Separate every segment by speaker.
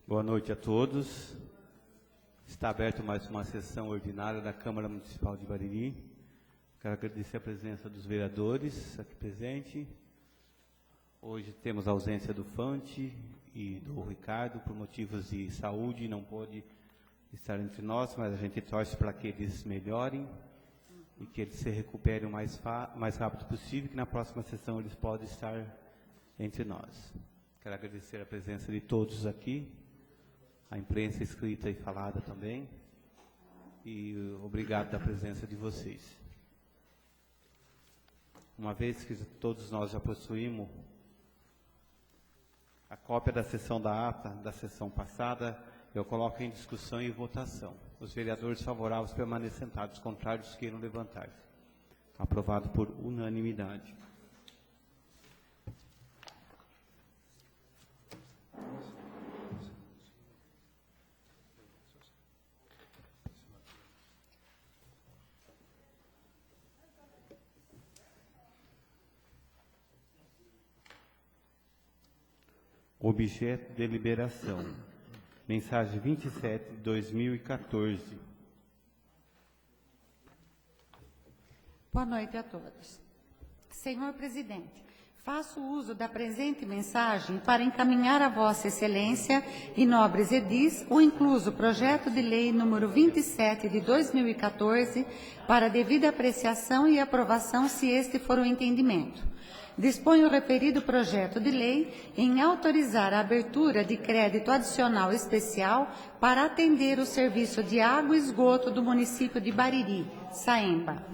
Speaker 1: Boa noite a todos. Está aberta mais uma sessão ordinária da Câmara Municipal de Bariri. Quero agradecer a presença dos vereadores aqui presentes. Hoje temos a ausência do Fante e do Ricardo, por motivos de saúde, não pôde estar entre nós, mas a gente torce para que eles melhorem e que eles se recuperem o mais rápido possível, que na próxima sessão eles podem estar entre nós. Quero agradecer a presença de todos aqui, a imprensa escrita e falada também, e obrigado da presença de vocês. Uma vez que todos nós já possuímos a cópia da sessão da ata da sessão passada, eu coloco em discussão e votação. Os vereadores favoráveis permanecem sentados, os contrários queiram levantar-se. Aprovado por unanimidade. Objeto de deliberação. Mensagem 27 de 2014.
Speaker 2: Boa noite a todos. Senhor Presidente, faço uso da presente mensagem para encaminhar a Vossa Excelência e nobres edis o incluso projeto de lei número 27 de 2014 para devida apreciação e aprovação, se este for o entendimento. Dispõe o referido projeto de lei em autorizar a abertura de crédito adicional especial para atender o serviço de água e esgoto do município de Bariri, Saemba.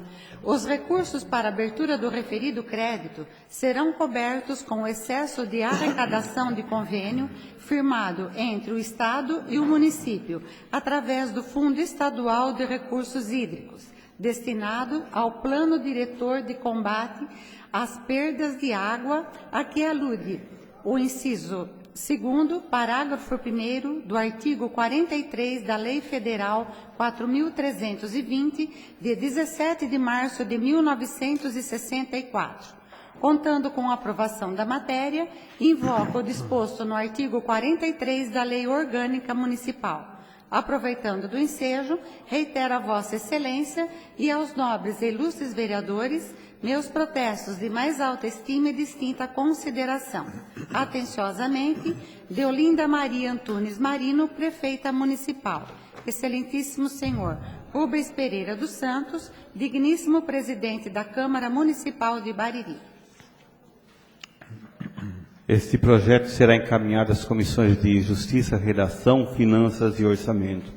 Speaker 2: Os recursos para abertura do referido crédito serão cobertos com o excesso de arrecadação de convênio firmado entre o Estado e o município, através do Fundo Estadual de Recursos Hídricos, destinado ao Plano Diretor de Combate às Perdas de Água, a que alude o inciso 2º, parágrafo 1º do artigo 43 da Lei Federal 4.320, de 17 de março de 1964. Contando com a aprovação da matéria, invoco o disposto no artigo 43 da Lei Orgânica Municipal. Aproveitando do ensejo, reitero a Vossa Excelência e aos nobres e ilustres vereadores meus protestos de mais alta estima e distinta consideração. Atenciosamente, Deolinda Maria Antunes Marino, Prefeita Municipal. Excelentíssimo Senhor Rubens Pereira dos Santos, digníssimo Presidente da Câmara Municipal de Bariri.
Speaker 1: Este projeto será encaminhado às comissões de Justiça, Redação, Finanças e Orçamento.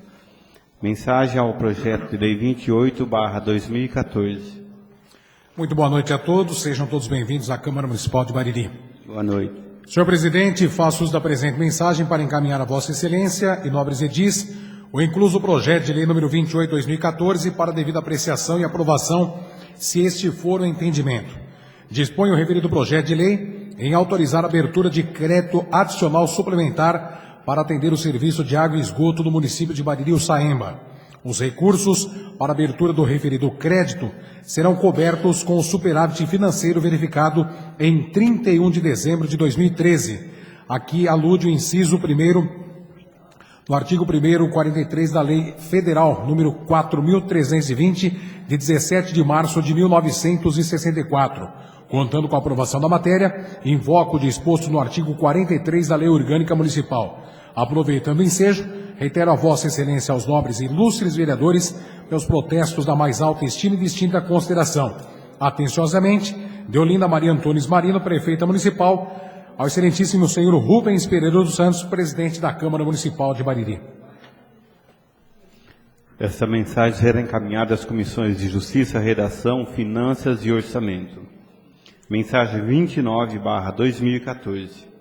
Speaker 1: Mensagem ao projeto de lei 28/2014.
Speaker 3: Muito boa noite a todos, sejam todos bem-vindos à Câmara Municipal de Bariri.
Speaker 1: Boa noite.
Speaker 3: Senhor Presidente, faço uso da presente mensagem para encaminhar a Vossa Excelência e nobres edis o incluso projeto de lei número 28/2014 para devida apreciação e aprovação, se este for o entendimento. Dispõe o referido projeto de lei em autorizar a abertura de crédito adicional suplementar para atender o serviço de água e esgoto do município de Bariri, Saemba. Os recursos para a abertura do referido crédito serão cobertos com o superávit financeiro verificado em 31 de dezembro de 2013. Aqui alude o inciso 1º do artigo 1º, 43 da Lei Federal número 4.320, de 17 de março de 1964. Contando com a aprovação da matéria, invoco o disposto no artigo 43 da Lei Orgânica Municipal. Aproveitando o ensejo, reitero a Vossa Excelência aos nobres e ilustres vereadores meus protestos da mais alta estima e distinta consideração. Atenciosamente, Deolinda Maria Antunes Marino, Prefeita Municipal, ao Excelentíssimo Senhor Rubens Pereira dos Santos, Presidente da Câmara Municipal de Bariri.
Speaker 1: Esta mensagem será encaminhada às comissões de Justiça, Redação, Finanças e Orçamento. Mensagem 29/2014.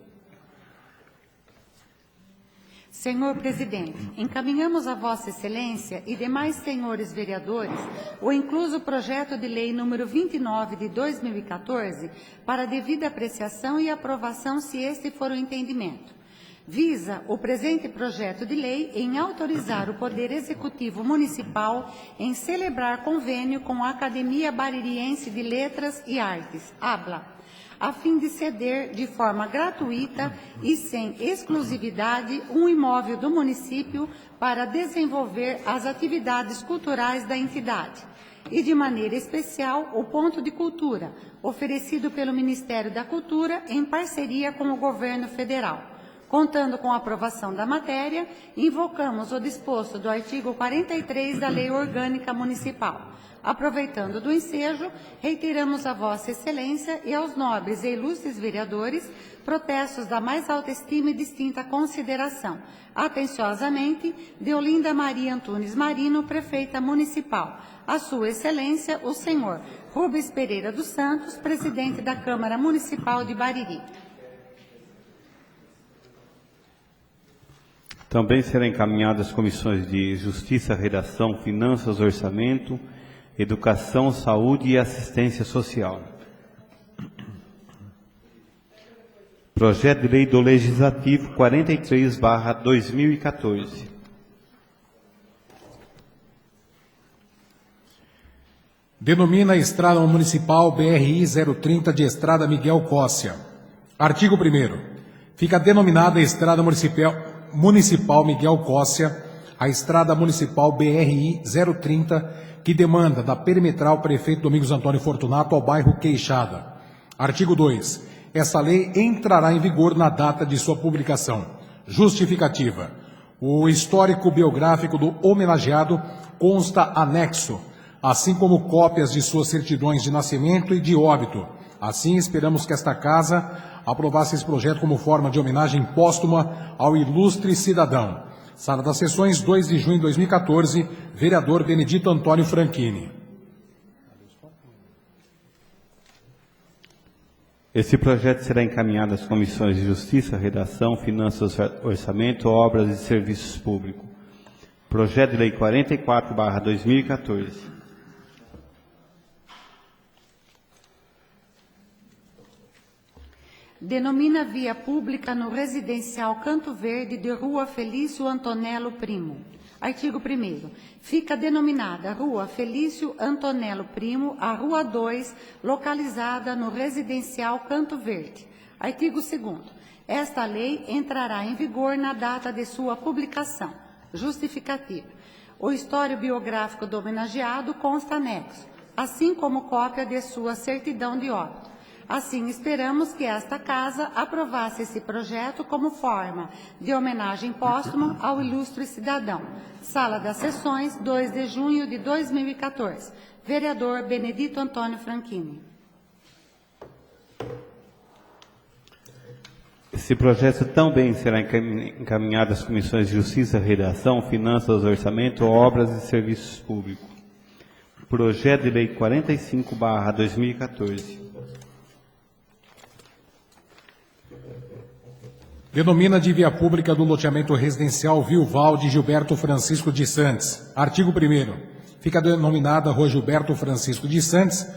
Speaker 2: Senhor Presidente, encaminhamos a Vossa Excelência e demais senhores vereadores o incluso projeto de lei número 29 de 2014 para devida apreciação e aprovação, se este for o entendimento. Visa o presente projeto de lei em autorizar o Poder Executivo Municipal em celebrar convênio com a Academia Baririense de Letras e Artes, ABLA, a fim de ceder de forma gratuita e sem exclusividade um imóvel do município para desenvolver as atividades culturais da entidade, e de maneira especial o Ponto de Cultura, oferecido pelo Ministério da Cultura em parceria com o Governo Federal. Contando com a aprovação da matéria, invocamos o disposto do artigo 43 da Lei Orgânica Municipal. Aproveitando do ensejo, reiteramos a Vossa Excelência e aos nobres e ilustres vereadores protestos da mais alta estima e distinta consideração. Atenciosamente, Deolinda Maria Antunes Marino, Prefeita Municipal. A Sua Excelência, o Senhor Rubens Pereira dos Santos, Presidente da Câmara Municipal de Bariri.
Speaker 1: Também será encaminhada às comissões de Justiça, Redação, Finanças, Orçamento, Educação, Saúde e Assistência Social. Projeto de Lei do Legislativo 43/2014.
Speaker 3: Denomina a Estrada Municipal BRI 030 de Estrada Miguel Cóssia. Artigo 1º. Fica denominada Estrada Municipal Miguel Cóssia, a Estrada Municipal BRI 030, que demanda da perimetral Prefeito Domingos Antônio Fortunato ao bairro Queixada. Artigo 2. Essa lei entrará em vigor na data de sua publicação. Justificativa. O histórico biográfico do homenageado consta anexo, assim como cópias de suas certidões de nascimento e de óbito. Assim, esperamos que esta Casa aprovasse esse projeto como forma de homenagem póstuma ao ilustre cidadão. Sala das Sessões, 2 de junho de 2014, vereador Benedito Antônio Franchini.
Speaker 1: Esse projeto será encaminhado às comissões de Justiça, Redação, Finanças, Orçamento, Obras e Serviços Públicos. Projeto de Lei 44/2014.
Speaker 2: Denomina via pública no residencial Canto Verde de Rua Felício Antonello Primo. Artigo 1º. Fica denominada Rua Felício Antonello Primo a Rua 2, localizada no residencial Canto Verde. Artigo 2º. Esta lei entrará em vigor na data de sua publicação. Justificativa. O histórico biográfico do homenageado consta anexo, assim como cópia de sua certidão de óbito. Assim, esperamos que esta Casa aprovasse esse projeto como forma de homenagem póstuma ao ilustre cidadão. Sala das Sessões, 2 de junho de 2014. Vereador Benedito Antônio Franchini.
Speaker 1: Esse projeto também será encaminhado às comissões de Justiça, Redação, Finanças, Orçamento, Obras e Serviços Públicos. Projeto de Lei 45/2014.
Speaker 3: Denomina de via pública do loteamento residencial Vilval de Gilberto Francisco de Santos. Artigo 1º. Fica denominada Rua Gilberto Francisco de Santos,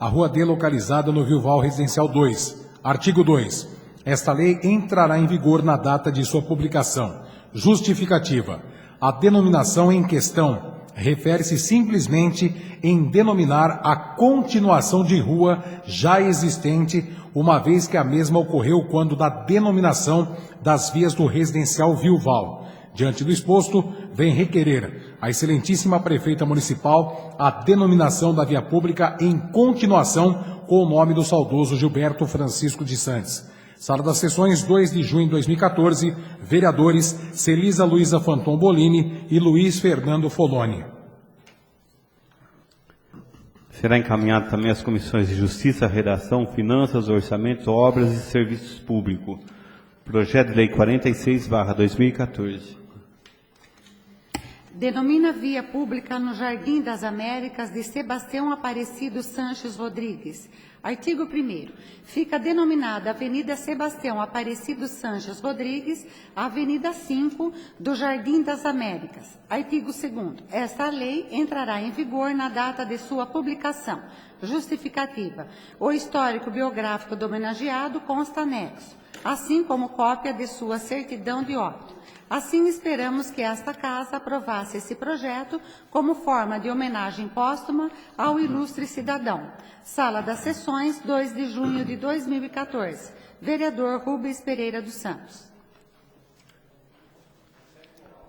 Speaker 3: a Rua D localizada no Vilval Residencial 2. Artigo 2. Esta lei entrará em vigor na data de sua publicação. Justificativa. A denominação em questão refere-se simplesmente em denominar a continuação de rua já existente, uma vez que a mesma ocorreu quando da denominação das vias do residencial Vilval. Diante do exposto, vem requerer a excelentíssima Prefeita Municipal a denominação da via pública em continuação com o nome do saudoso Gilberto Francisco de Santos. Sala das Sessões, 2 de junho de 2014, vereadores Celisa Luiza Fanton Bolini e Luiz Fernando Foloni.
Speaker 1: Será encaminhado também às comissões de Justiça, Redação, Finanças, Orçamento, Obras e Serviços Públicos. Projeto de Lei 46/2014.
Speaker 2: Denomina via pública no Jardim das Américas de Sebastião Aparecido Sanches Rodrigues. Artigo 1º. Fica denominada Avenida Sebastião Aparecido Sanches Rodrigues, Avenida 5 do Jardim das Américas. Artigo 2º. Esta lei entrará em vigor na data de sua publicação. Justificativa. O histórico biográfico do homenageado consta anexo, assim como cópia de sua certidão de óbito. Assim, esperamos que esta Casa aprovasse esse projeto como forma de homenagem póstuma ao ilustre cidadão. Sala das Sessões, Sessões, 2 de junho de 2014. Vereador Rubens Pereira dos Santos.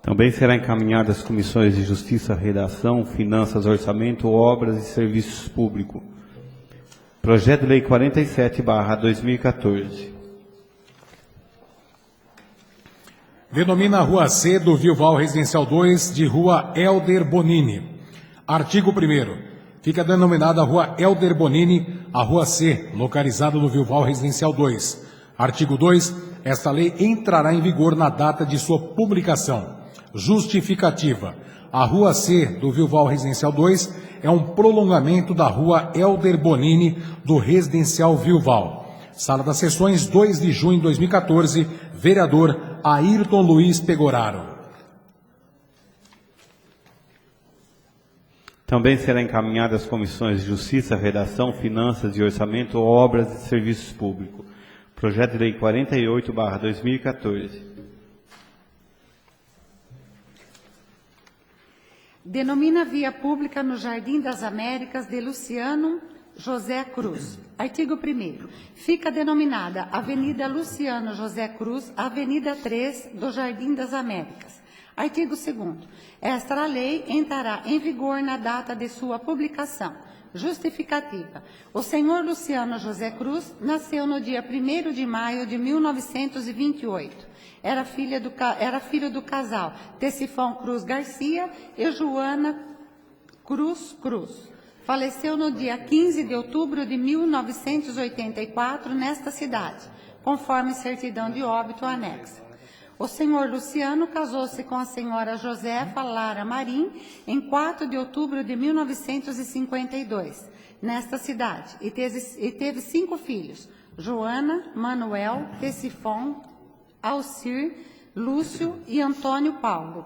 Speaker 1: Também será encaminhada às comissões de Justiça, Redação, Finanças, Orçamento, Obras e Serviços Públicos. Projeto de Lei 47/2014.
Speaker 3: Denomina a Rua C do Vilval Residencial 2 de Rua Helder Bonini. Artigo 1º. Fica denominada a Rua Helder Bonini, a Rua C, localizada no Vilval Residencial 2. Artigo 2. Esta lei entrará em vigor na data de sua publicação. Justificativa. A Rua C do Vilval Residencial 2 é um prolongamento da Rua Helder Bonini do Residencial Vilval. Sala das Sessões, 2 de junho de 2014. Vereador Ayrton Luiz Pegoraro.
Speaker 1: Também será encaminhada às comissões de Justiça, Redação, Finanças e Orçamento, Obras e Serviços Públicos. Projeto de Lei 48/2014.
Speaker 2: Denomina via pública no Jardim das Américas de Luciano José Cruz. Artigo 1º. Fica denominada Avenida Luciano José Cruz, Avenida 3 do Jardim das Américas. Artigo 2º. Esta lei entrará em vigor na data de sua publicação. Justificativa. O senhor Luciano José Cruz nasceu no dia 1º de maio de 1928. Era filho do casal Tecifão Cruz Garcia e Joana Cruz Cruz. Faleceu no dia 15 de outubro de 1984 nesta cidade, conforme certidão de óbito anexa. O senhor Luciano casou-se com a senhora Josefa Lara Marim em 4 de outubro de 1952, nesta cidade, e teve 5 filhos: Joana, Manuel, Tecifon, Alcir, Lúcio e Antônio Paulo.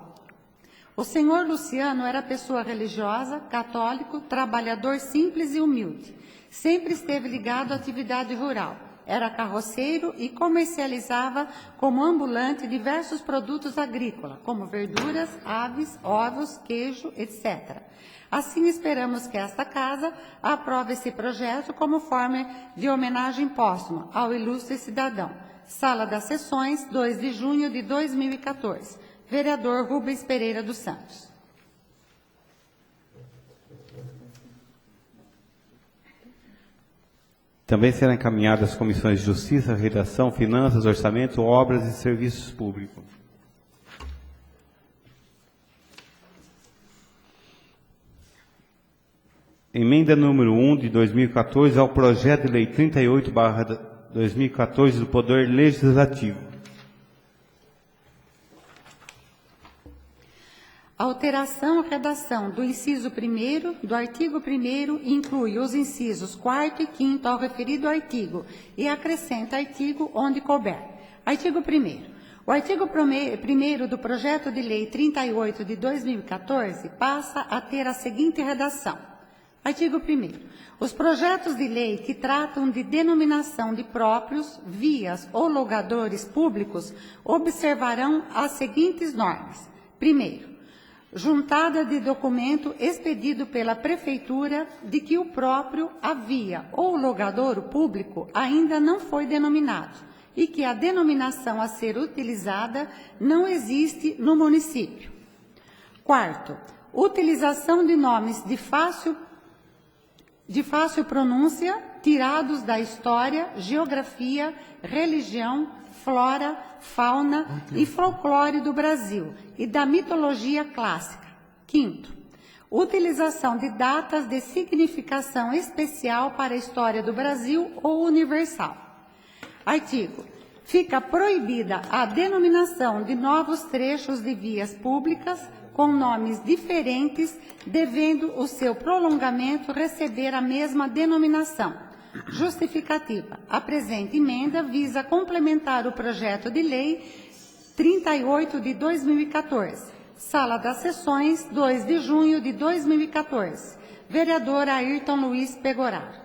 Speaker 2: O senhor Luciano era pessoa religiosa, católico, trabalhador simples e humilde. Sempre esteve ligado à atividade rural. Era carroceiro e comercializava como ambulante diversos produtos agrícolas, como verduras, aves, ovos, queijo, etc. Assim, esperamos que esta casa aprove esse projeto como forma de homenagem póstuma ao ilustre cidadão. Sala das Sessões, 2 de junho de 2014. Vereador Rubens Pereira dos Santos.
Speaker 1: Também será encaminhada às comissões de Justiça, Redação, Finanças, Orçamento, Obras e Serviços Públicos. Emenda número 1 de 2014 ao projeto de lei 38/2014 do Poder Legislativo.
Speaker 2: Alteração à redação do inciso 1º do artigo 1º inclui os incisos 4º e 5º ao referido artigo e acrescenta artigo onde couber. Artigo 1º. O artigo 1º do projeto de lei 38 de 2014 passa a ter a seguinte redação. Artigo 1º. Os projetos de lei que tratam de denominação de próprios, vias ou logadores públicos observarão as seguintes normas. Primeiro, juntada de documento expedido pela Prefeitura de que o próprio, a via ou logadouro público ainda não foi denominado e que a denominação a ser utilizada não existe no município. Quarto, utilização de nomes de fácil pronúncia tirados da história, geografia, religião, flora, fauna e folclore do Brasil e da mitologia clássica. Quinto, utilização de datas de significação especial para a história do Brasil ou universal. Artigo. Fica proibida a denominação de novos trechos de vias públicas com nomes diferentes, devendo o seu prolongamento receber a mesma denominação. Justificativa. A presente emenda visa complementar o projeto de lei 38 de 2014. Sala das Sessões, 2 de junho de 2014. Vereador Ayrton Luiz Pegoraro.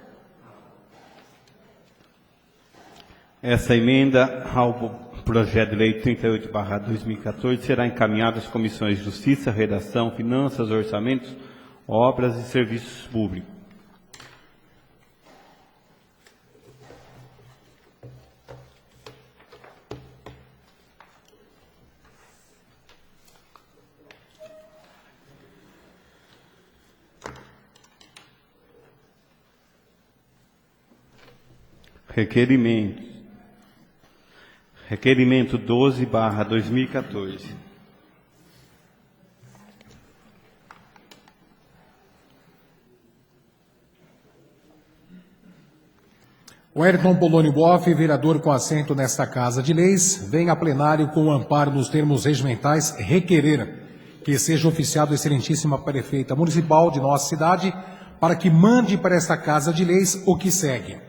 Speaker 1: Essa emenda ao projeto de lei 38/2014 será encaminhada às comissões de Justiça, Redação, Finanças, Orçamentos, Obras e Serviços Públicos. Requerimento 12/2014.
Speaker 3: Wellington Polônio Boff, vereador com assento nesta Casa de Leis, vem a plenário com o amparo nos termos regimentais requerer que seja oficiado a excelentíssima prefeita municipal de nossa cidade para que mande para esta Casa de Leis o que segue.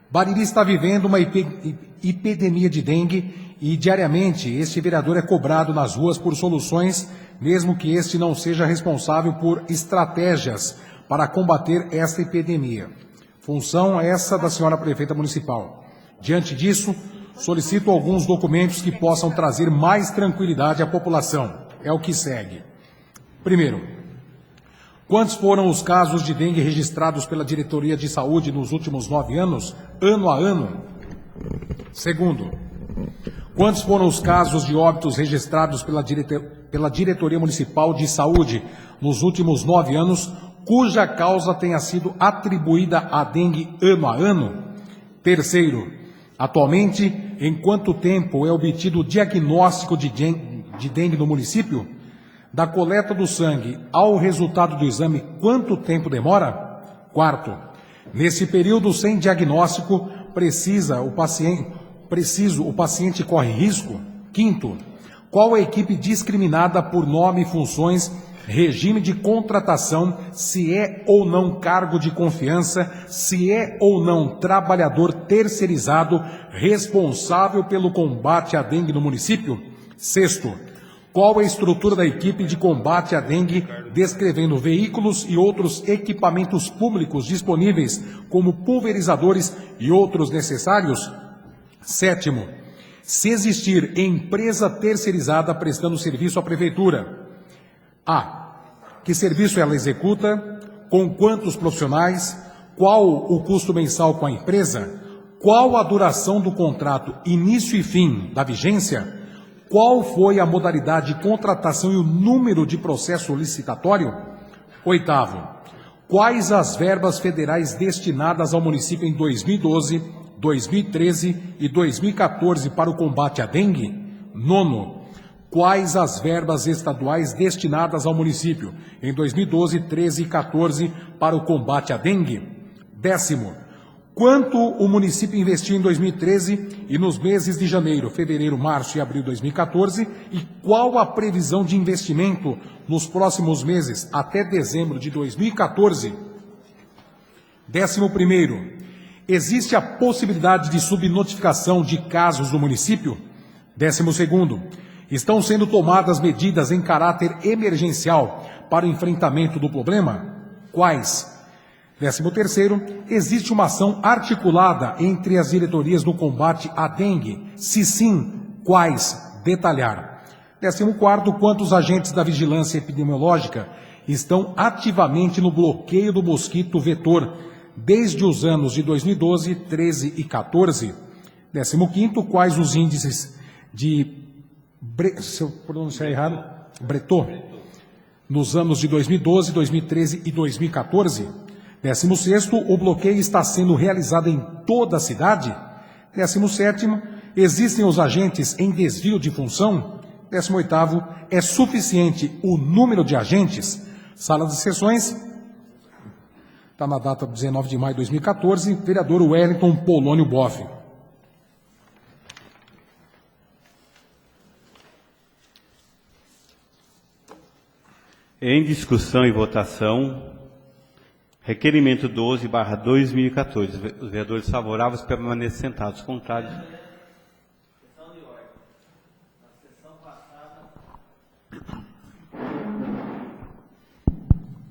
Speaker 3: Bariri está vivendo uma epidemia de dengue e diariamente este vereador é cobrado nas ruas por soluções, mesmo que este não seja responsável por estratégias para combater esta epidemia. Função essa da senhora prefeita municipal. Diante disso, solicito alguns documentos que possam trazer mais tranquilidade à população. É o que segue. Primeiro, quantos foram os casos de dengue registrados pela Diretoria de Saúde nos últimos 9 anos, ano a ano? Segundo, quantos foram os casos de óbitos registrados pela Diretoria Municipal de Saúde nos últimos 9 anos, cuja causa tenha sido atribuída à dengue ano a ano? Terceiro, atualmente, em quanto tempo é obtido o diagnóstico de dengue no município? Da coleta do sangue ao resultado do exame, quanto tempo demora? Quarto, nesse período sem diagnóstico, o paciente corre risco? Quinto, qual a equipe discriminada por nome e funções, regime de contratação, se é ou não cargo de confiança, se é ou não trabalhador terceirizado responsável pelo combate à dengue no município? Sexto, qual a estrutura da equipe de combate à dengue, descrevendo veículos e outros equipamentos públicos disponíveis, como pulverizadores e outros necessários? Sétimo, se existir empresa terceirizada prestando serviço à prefeitura, A. Que serviço ela executa? Com quantos profissionais? Qual o custo mensal com a empresa? Qual a duração do contrato, início e fim da vigência? Qual foi a modalidade de contratação e o número de processo licitatório? Oitavo, quais as verbas federais destinadas ao município em 2012, 2013 e 2014 para o combate à dengue? Nono, quais as verbas estaduais destinadas ao município em 2012, 13 e 14 para o combate à dengue? Décimo, quanto o município investiu em 2013 e nos meses de janeiro, fevereiro, março e abril de 2014 e qual a previsão de investimento nos próximos meses até dezembro de 2014? 11º, existe a possibilidade de subnotificação de casos do município? 12º, estão sendo tomadas medidas em caráter emergencial para o enfrentamento do problema? Quais? 13º, existe uma ação articulada entre as diretorias do combate à dengue? Se sim, quais? Detalhar. 14º, quantos agentes da vigilância epidemiológica estão ativamente no bloqueio do mosquito vetor desde os anos de 2012, 13 e 14? 15º, quais os índices de se eu pronunciar errado, Bretot, nos anos de 2012, 2013 e 2014. 16º, o bloqueio está sendo realizado em toda a cidade. 17º, existem os agentes em desvio de função. 18º, é suficiente o número de agentes? Sala de sessões, está na data 19 de maio de 2014, vereador Wellington Polônio Boff.
Speaker 1: Em discussão e votação, requerimento 12/2014. Os vereadores favoráveis permanecem sentados. Contrários.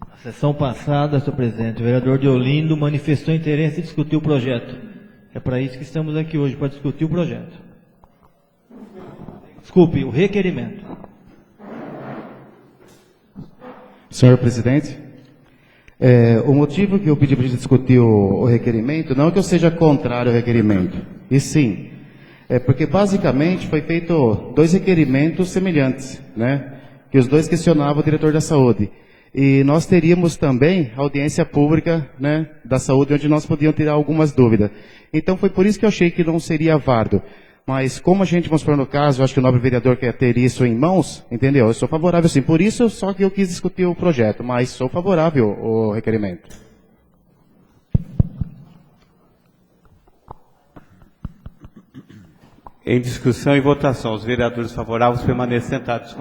Speaker 4: Na sessão passada, senhor presidente, o vereador Deolindo manifestou interesse em discutir o projeto. É para isso que estamos aqui hoje, para discutir o projeto. Desculpe, o requerimento.
Speaker 5: Senhor presidente, o motivo que eu pedi para a gente discutir o requerimento, não é que eu seja contrário ao requerimento, e sim, é porque basicamente foi feito 2 requerimentos semelhantes, né? Que os dois questionavam o diretor da saúde. E nós teríamos também audiência pública, né, da saúde, onde nós podíamos tirar algumas dúvidas. Então foi por isso que eu achei que não seria válido. Mas como a gente mostrou no caso, eu acho que o nobre vereador quer ter isso em mãos, entendeu? Eu sou favorável sim. Por isso só que eu quis discutir o projeto, mas sou favorável ao requerimento.
Speaker 1: Em discussão e votação, os vereadores favoráveis permanecem sentados.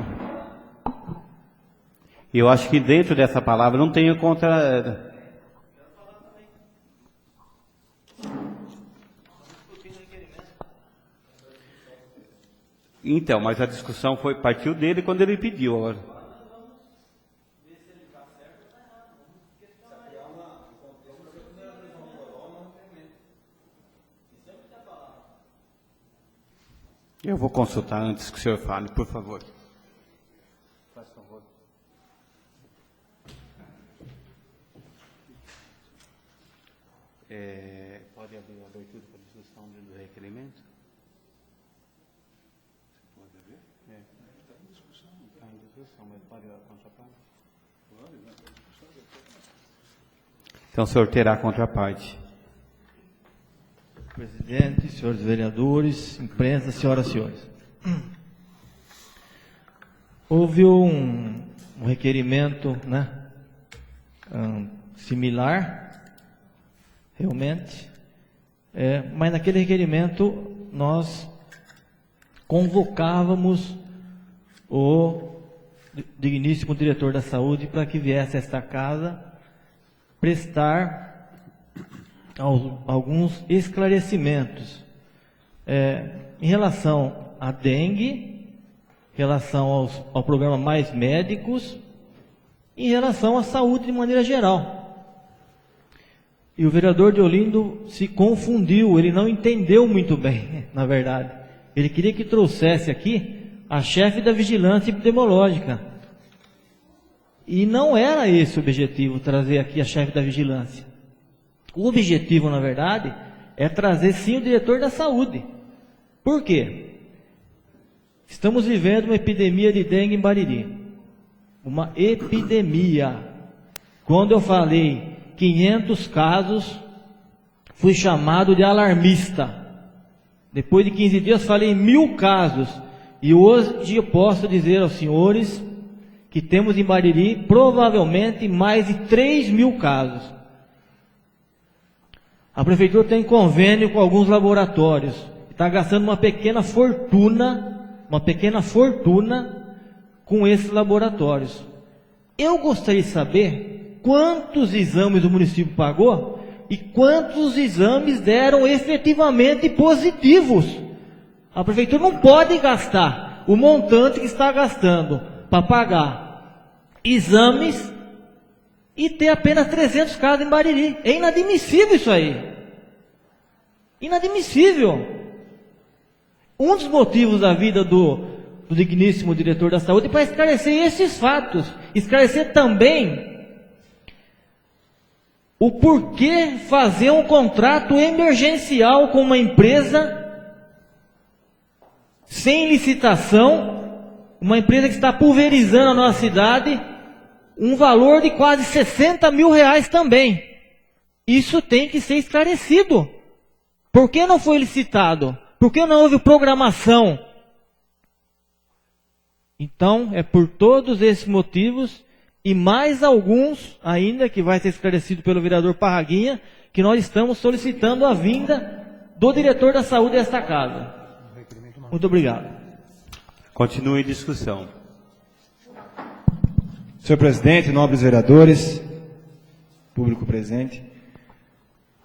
Speaker 1: E eu acho que dentro dessa palavra não tenho contra... Então, mas a discussão partiu dele quando ele pediu. Agora. Eu vou consultar antes que o senhor fale, por favor. Faz favor. Pode abrir a abertura para a discussão do requerimento? Pode abrir? Está em discussão. Está em discussão, mas pode ir à contraparte? Então, o senhor terá a contraparte.
Speaker 4: Presidente, senhores vereadores, imprensa, senhoras e senhores. Houve um requerimento, né, similar, realmente, mas naquele requerimento nós convocávamos o digníssimo diretor da saúde para que viesse a esta casa prestar alguns esclarecimentos em relação à dengue, em relação ao programa Mais Médicos, em relação à saúde de maneira geral. E o vereador Deolindo se confundiu, ele não entendeu muito bem, na verdade. Ele queria que trouxesse aqui a chefe da vigilância epidemiológica. E não era esse o objetivo, trazer aqui a chefe da vigilância. O objetivo, na verdade, é trazer sim o diretor da saúde. Por quê? Estamos vivendo uma epidemia de dengue em Bariri. Uma epidemia. Quando eu falei 500 casos, fui chamado de alarmista. Depois de 15 dias falei 1000 casos. E hoje eu posso dizer aos senhores que temos em Bariri provavelmente mais de 3.000 casos. A prefeitura tem convênio com alguns laboratórios, está gastando uma pequena fortuna com esses laboratórios. Eu gostaria de saber quantos exames o município pagou e quantos exames deram efetivamente positivos. A prefeitura não pode gastar o montante que está gastando para pagar exames e ter apenas 300 casos em Bariri. É inadmissível isso aí. Inadmissível. Um dos motivos da vida do digníssimo diretor da saúde é para esclarecer esses fatos. Esclarecer também o porquê fazer um contrato emergencial com uma empresa sem licitação, uma empresa que está pulverizando a nossa cidade, um valor de quase 60 mil reais também. Isso tem que ser esclarecido. Por que não foi licitado? Por que não houve programação? Então, é por todos esses motivos e mais alguns ainda que vai ser esclarecido pelo vereador Parraguinha, que nós estamos solicitando a vinda do diretor da saúde desta casa. Muito obrigado.
Speaker 1: Continue em discussão.
Speaker 6: Senhor presidente, nobres vereadores, público presente,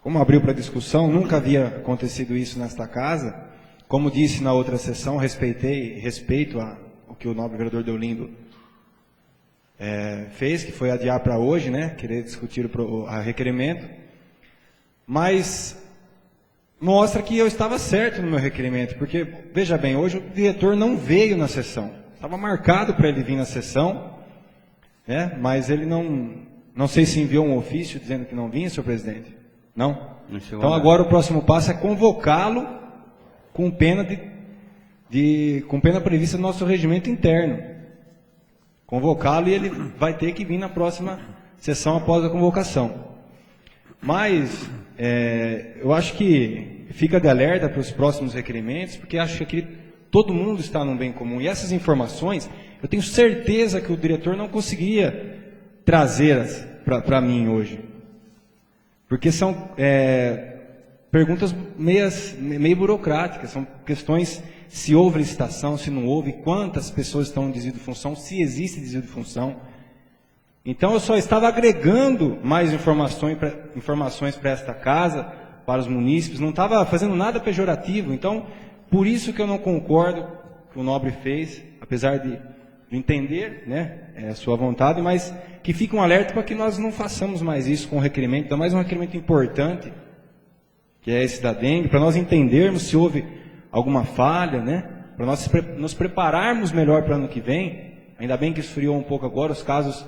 Speaker 6: como abriu para discussão, nunca havia acontecido isso nesta casa. Como disse na outra sessão, respeito o que o nobre vereador Deolindo fez, que foi adiar para hoje, né, querer discutir o requerimento, mas mostra que eu estava certo no meu requerimento, porque, veja bem, hoje o diretor não veio na sessão, estava marcado para ele vir na sessão, né, mas ele não sei se enviou um ofício dizendo que não vinha, senhor presidente, não? Então agora o próximo passo é convocá-lo com pena com pena prevista no nosso regimento interno. convocá-lo e ele vai ter que vir na próxima sessão após a convocação. Mas eu acho que fica de alerta para os próximos requerimentos, porque acho que aqui todo mundo está num bem comum. E essas informações, eu tenho certeza que o diretor não conseguiria trazê-las para mim hoje. Porque são perguntas meio burocráticas, são questões se houve licitação, se não houve, quantas pessoas estão em desvio de função, se existe desvio de função. Então eu só estava agregando mais informações para esta casa, para os munícipes, não estava fazendo nada pejorativo. Então, por isso que eu não concordo com o que o Nobre fez, apesar de entender, né, a sua vontade, mas que fique um alerta para que nós não façamos mais isso com o requerimento, ainda mais um requerimento importante, que é esse da dengue, para nós entendermos se houve alguma falha, né, para nós nos prepararmos melhor para o ano que vem. Ainda bem que esfriou um pouco agora, os casos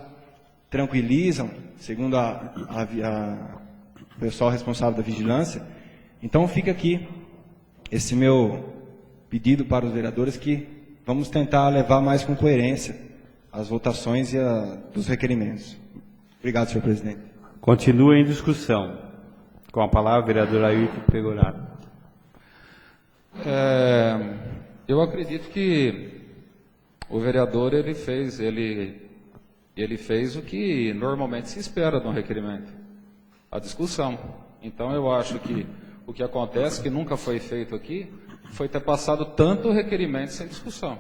Speaker 6: tranquilizam, segundo o pessoal responsável da vigilância. Então fica aqui esse meu pedido para os vereadores, que vamos tentar levar mais com coerência as votações e dos requerimentos. Obrigado, senhor presidente.
Speaker 1: Continua em discussão. Com a palavra, o vereador Ayrton Pegoraro.
Speaker 7: Eu acredito que o vereador ele fez o que normalmente se espera de um requerimento, a discussão. Então eu acho que o que acontece, que nunca foi feito aqui, foi ter passado tanto requerimento sem discussão.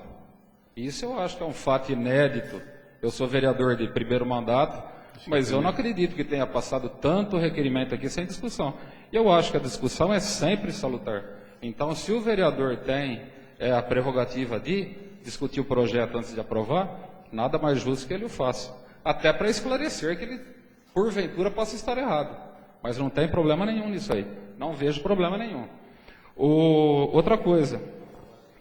Speaker 7: Isso eu acho que é um fato inédito. Eu sou vereador de primeiro mandato, mas eu não acredito que tenha passado tanto requerimento aqui sem discussão. E eu acho que a discussão é sempre salutar. Então, se o vereador tem a prerrogativa de discutir o projeto antes de aprovar, nada mais justo que ele o faça. Até para esclarecer que ele, porventura, possa estar errado. Mas não tem problema nenhum nisso aí. Não vejo problema nenhum. Outra coisa,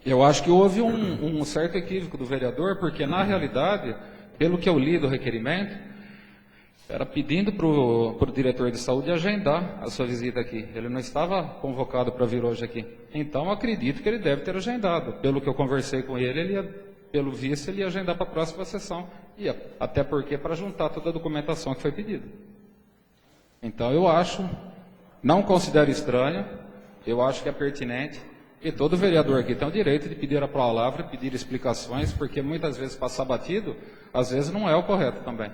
Speaker 7: eu acho que houve um certo equívoco do vereador, porque, na realidade, pelo que eu li do requerimento, era pedindo para o diretor de saúde agendar a sua visita aqui. Ele não estava convocado para vir hoje aqui. Então, acredito que ele deve ter agendado. Pelo que eu conversei com ele, pelo visto, ele ia agendar para a próxima sessão. Até porque para juntar toda a documentação que foi pedida. Então, eu acho, não considero estranho, eu acho que é pertinente, e todo vereador aqui tem o direito de pedir a palavra, pedir explicações, porque muitas vezes passar batido, às vezes não é o correto também.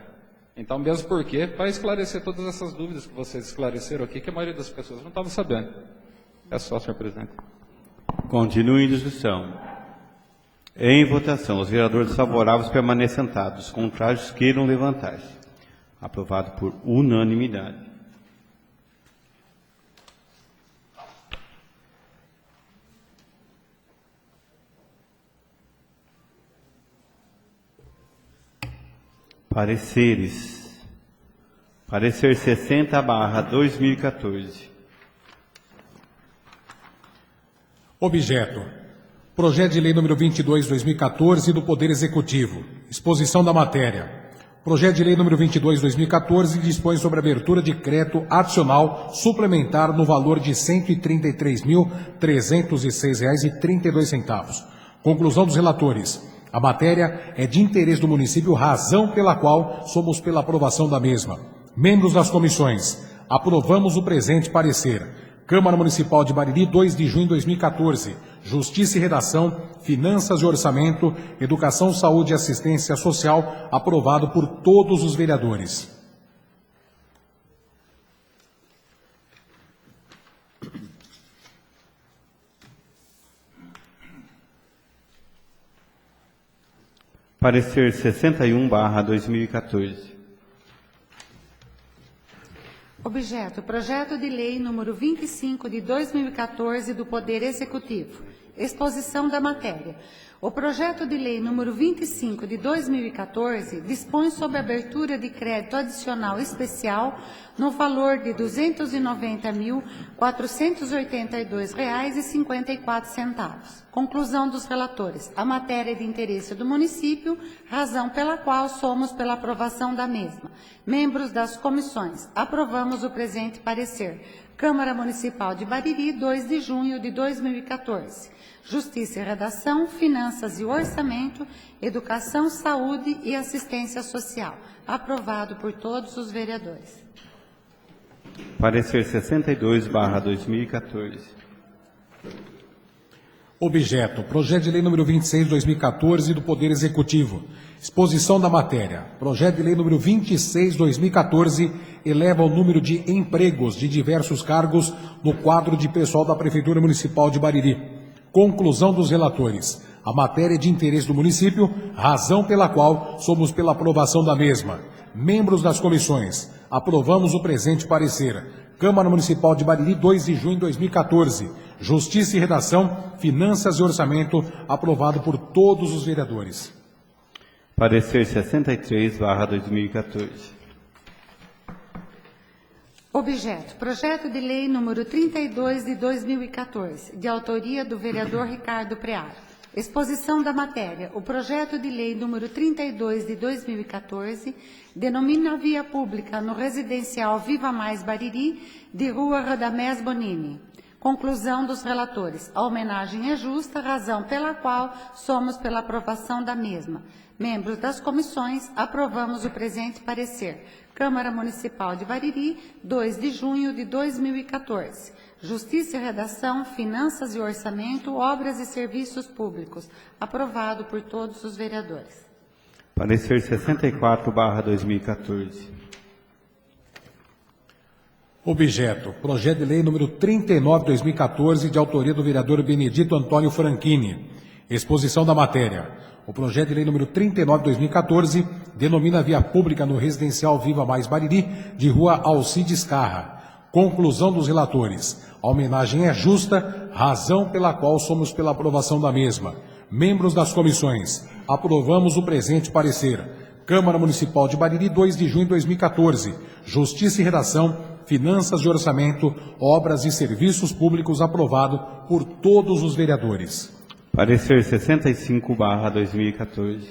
Speaker 7: Então, mesmo porque, para esclarecer todas essas dúvidas que vocês esclareceram aqui, que a maioria das pessoas não estava sabendo. É só, senhor presidente.
Speaker 1: Continue em discussão. Em votação, os vereadores favoráveis permanecem sentados, os contrários queiram levantar-se. Aprovado por unanimidade. Pareceres. Parecer 60/2014.
Speaker 3: Objeto. Projeto de Lei número 22/2014 do Poder Executivo. Exposição da matéria. Projeto de Lei número 22/2014 dispõe sobre a abertura de crédito adicional suplementar no valor de R$ 133.306,32. Conclusão dos relatores. A matéria é de interesse do município, razão pela qual somos pela aprovação da mesma. Membros das comissões, aprovamos o presente parecer. Câmara Municipal de Bariri, 2 de junho de 2014. Justiça e Redação, Finanças e Orçamento, Educação, Saúde e Assistência Social, aprovado por todos os vereadores.
Speaker 1: Parecer 61/2014.
Speaker 2: Objeto, projeto de lei número 25 de 2014 do Poder Executivo. Exposição da matéria. O projeto de lei número 25 de 2014 dispõe sobre a abertura de crédito adicional especial no valor de R$ 290.482,54. Conclusão dos relatores. A matéria é de interesse do município, razão pela qual somos pela aprovação da mesma. Membros das comissões, aprovamos o presente parecer. Câmara Municipal de Bariri, 2 de junho de 2014. Justiça e Redação, Finanças e Orçamento, Educação, Saúde e Assistência Social. Aprovado por todos os vereadores.
Speaker 1: Parecer 62/2014.
Speaker 3: Objeto: Projeto de Lei número 26/2014 do Poder Executivo. Exposição da matéria. Projeto de Lei número 26/2014 eleva o número de empregos de diversos cargos no quadro de pessoal da Prefeitura Municipal de Bariri. Conclusão dos relatores. A matéria é de interesse do município, razão pela qual somos pela aprovação da mesma. Membros das comissões, aprovamos o presente parecer. Câmara Municipal de Bariri, 2 de junho de 2014. Justiça e Redação, Finanças e Orçamento, aprovado por todos os vereadores.
Speaker 1: Parecer 63/2014.
Speaker 2: Objeto: Projeto de Lei número 32 de 2014, de autoria do vereador Ricardo Prearo. Exposição da matéria. O projeto de lei número 32 de 2014 denomina via pública no residencial Viva Mais Bariri, de Rua Radamés Bonini. Conclusão dos relatores. A homenagem é justa, razão pela qual somos pela aprovação da mesma. Membros das comissões, aprovamos o presente parecer. Câmara Municipal de Bariri, 2 de junho de 2014. Justiça e Redação, Finanças e Orçamento, Obras e Serviços Públicos. Aprovado por todos os vereadores.
Speaker 1: Parecer 64/2014.
Speaker 3: Objeto: Projeto de Lei número 39/2014, de autoria do vereador Benedito Antônio Franchini. Exposição da matéria. O projeto de lei número 39/2014 denomina via pública no residencial Viva Mais Bariri, de Rua Alcides Carra. Conclusão dos relatores. A homenagem é justa, razão pela qual somos pela aprovação da mesma. Membros das comissões, aprovamos o presente parecer. Câmara Municipal de Bariri, 2 de junho de 2014. Justiça e Redação, Finanças e Orçamento, Obras e Serviços Públicos, aprovado por todos os vereadores.
Speaker 1: Parecer 65/2014.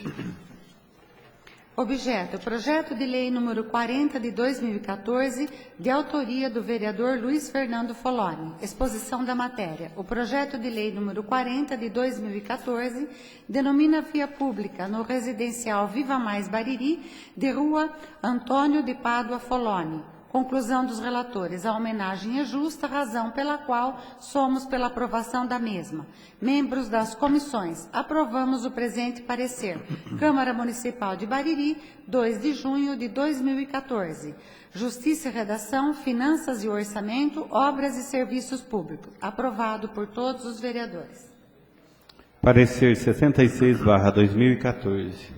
Speaker 2: Objeto: Projeto de Lei número 40 de 2014, de autoria do vereador Luiz Fernando Foloni. Exposição da matéria. O projeto de lei número 40 de 2014 denomina via pública no residencial Viva Mais Bariri, de Rua Antônio de Pádua Foloni. Conclusão dos relatores. A homenagem é justa, razão pela qual somos pela aprovação da mesma. Membros das comissões, aprovamos o presente parecer. Câmara Municipal de Bariri, 2 de junho de 2014. Justiça e Redação, Finanças e Orçamento, Obras e Serviços Públicos. Aprovado por todos os vereadores.
Speaker 1: Parecer 66/2014.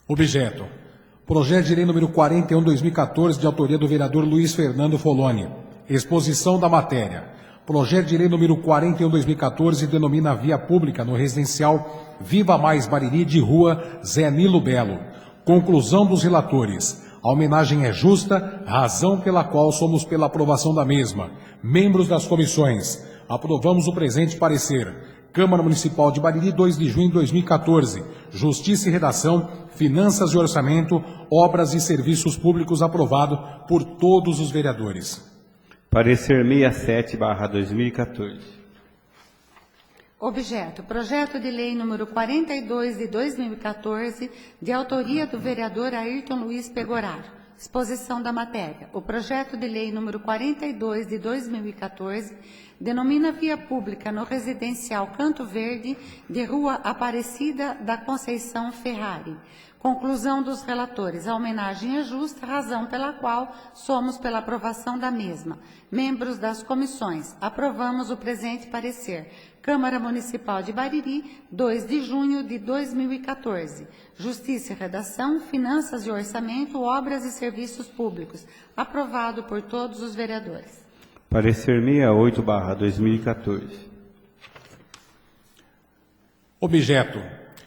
Speaker 3: Objeto: Projeto de Lei número 41/2014, de autoria do vereador Luiz Fernando Foloni. Exposição da matéria. Projeto de Lei número 41/2014 denomina via pública no residencial Viva Mais Bariri, de Rua Zé Nilo Belo. Conclusão dos relatores. A homenagem é justa, razão pela qual somos pela aprovação da mesma. Membros das comissões, aprovamos o presente parecer. Câmara Municipal de Bariri, 2 de junho de 2014. Justiça e Redação, Finanças e Orçamento, Obras e Serviços Públicos, aprovado por todos os vereadores.
Speaker 1: Parecer 67/2014.
Speaker 2: Objeto: Projeto de Lei número 42 de 2014, de autoria do vereador Ayrton Luiz Pegoraro. Exposição da matéria. O projeto de lei número 42 de 2014 denomina via pública no residencial Canto Verde, de Rua Aparecida da Conceição Ferrari. Conclusão dos relatores. A homenagem é justa, razão pela qual somos pela aprovação da mesma. Membros das comissões, aprovamos o presente parecer. Câmara Municipal de Bariri, 2 de junho de 2014. Justiça e Redação, Finanças e Orçamento, Obras e Serviços Públicos. Aprovado por todos os vereadores.
Speaker 1: Parecer 68/2014.
Speaker 3: Objeto: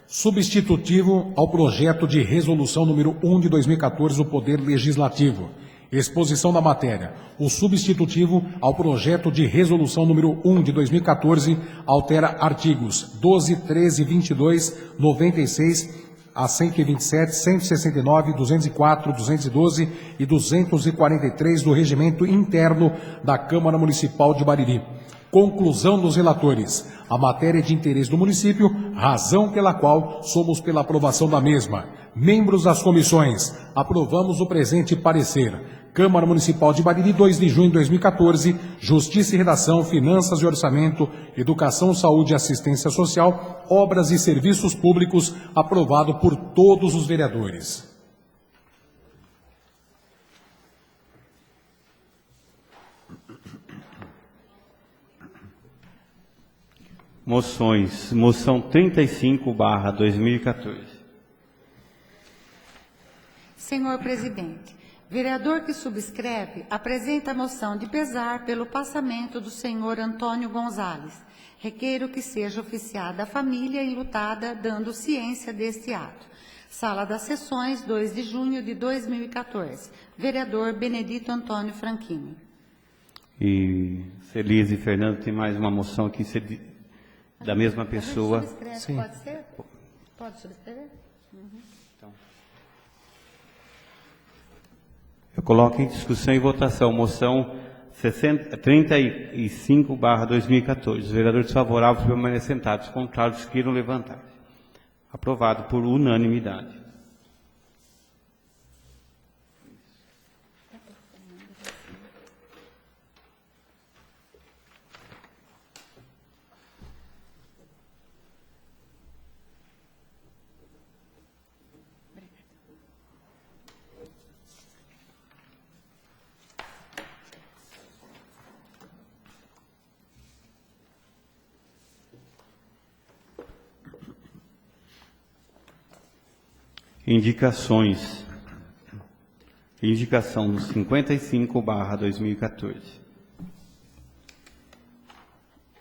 Speaker 3: substitutivo ao projeto de resolução número 1 de 2014 do Poder Legislativo. Exposição da matéria. O substitutivo ao projeto de resolução número 1 de 2014 altera artigos 12, 13, 22, 96 a 127, 169, 204, 212 e 243 do Regimento Interno da Câmara Municipal de Bariri. Conclusão dos relatores. A matéria é de interesse do município, razão pela qual somos pela aprovação da mesma. Membros das comissões, aprovamos o presente parecer. Câmara Municipal de Bariri, 2 de junho de 2014, Justiça e Redação, Finanças e Orçamento, Educação, Saúde e Assistência Social, Obras e Serviços Públicos, aprovado por todos os vereadores.
Speaker 1: Moções. Moção 35/2014.
Speaker 2: Senhor presidente, vereador que subscreve apresenta a moção de pesar pelo passamento do senhor Antônio Gonzalez. Requeiro que seja oficiada a família enlutada, dando ciência deste ato. Sala das Sessões, 2 de junho de 2014. Vereador Benedito Antônio Franchini.
Speaker 1: E Celise e Fernando, tem mais uma moção aqui da mesma pessoa.
Speaker 2: Sim. Pode ser? Pode subscrever?
Speaker 1: Eu coloco em discussão e votação moção 35/2014. Os vereadores favoráveis permanecem sentados, contrários queiram levantar. Aprovado por unanimidade. Indicações. Indicação 55/2014.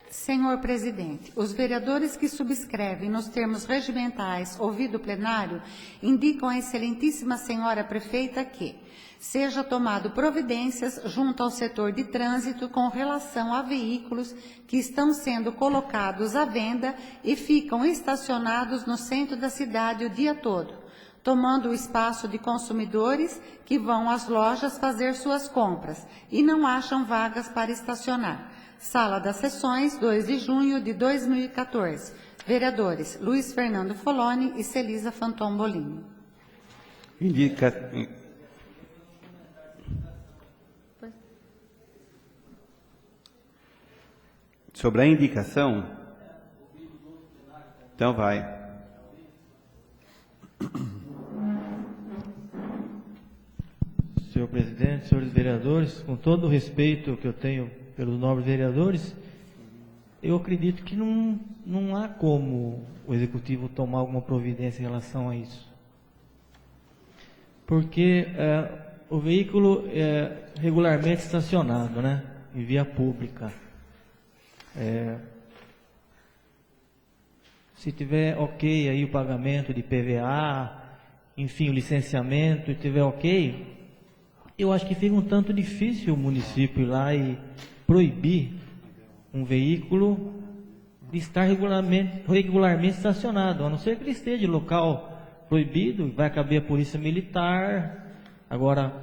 Speaker 2: Senhor presidente, os vereadores que subscrevem nos termos regimentais ouvido o plenário indicam à excelentíssima senhora prefeita que seja tomado providências junto ao setor de trânsito com relação a veículos que estão sendo colocados à venda e ficam estacionados no centro da cidade o dia todo, tomando o espaço de consumidores que vão às lojas fazer suas compras e não acham vagas para estacionar. Sala das Sessões, 2 de junho de 2014. Vereadores Luiz Fernando Foloni e Celisa Fanton Bolini.
Speaker 1: Sobre a indicação, então vai.
Speaker 4: Senhor presidente, senhores vereadores, com todo o respeito que eu tenho pelos nobres vereadores, eu acredito que não há como o executivo tomar alguma providência em relação a isso. Porque o veículo é regularmente estacionado, né, em via pública. Se tiver ok aí o pagamento de PVA, enfim, o licenciamento, e tiver ok, eu acho que fica um tanto difícil o município ir lá e proibir um veículo de estar regularmente estacionado, a não ser que ele esteja em local proibido, vai caber a polícia militar. Agora,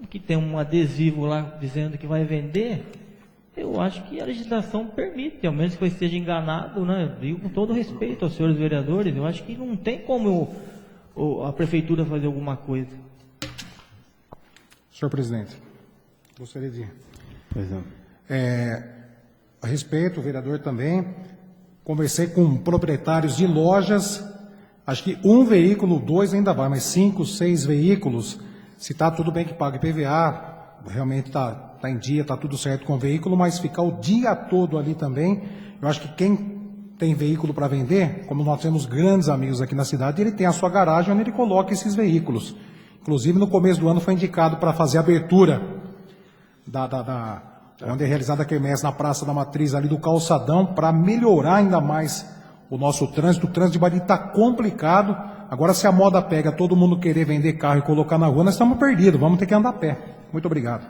Speaker 4: que tem um adesivo lá dizendo que vai vender, eu acho que a legislação permite, ao menos que eu esteja enganado, né? Digo com todo respeito aos senhores vereadores, eu acho que não tem como a prefeitura fazer alguma coisa.
Speaker 3: Senhor presidente, gostaria de...
Speaker 1: Pois não.
Speaker 3: A respeito, o vereador também, conversei com proprietários de lojas, acho que um veículo, 2 ainda vai, mas 5, 6 veículos, se está tudo bem que pague PVA, realmente está em dia, está tudo certo com o veículo, mas ficar o dia todo ali também, eu acho que quem tem veículo para vender, como nós temos grandes amigos aqui na cidade, ele tem a sua garagem onde ele coloca esses veículos. Inclusive, no começo do ano foi indicado para fazer a abertura onde é realizada a quermesse na Praça da Matriz, ali do Calçadão, para melhorar ainda mais o nosso trânsito. O trânsito de Bariri está complicado. Agora, se a moda pega todo mundo querer vender carro e colocar na rua, nós estamos perdidos, vamos ter que andar a pé. Muito obrigado.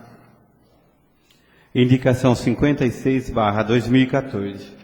Speaker 1: Indicação 56/2014.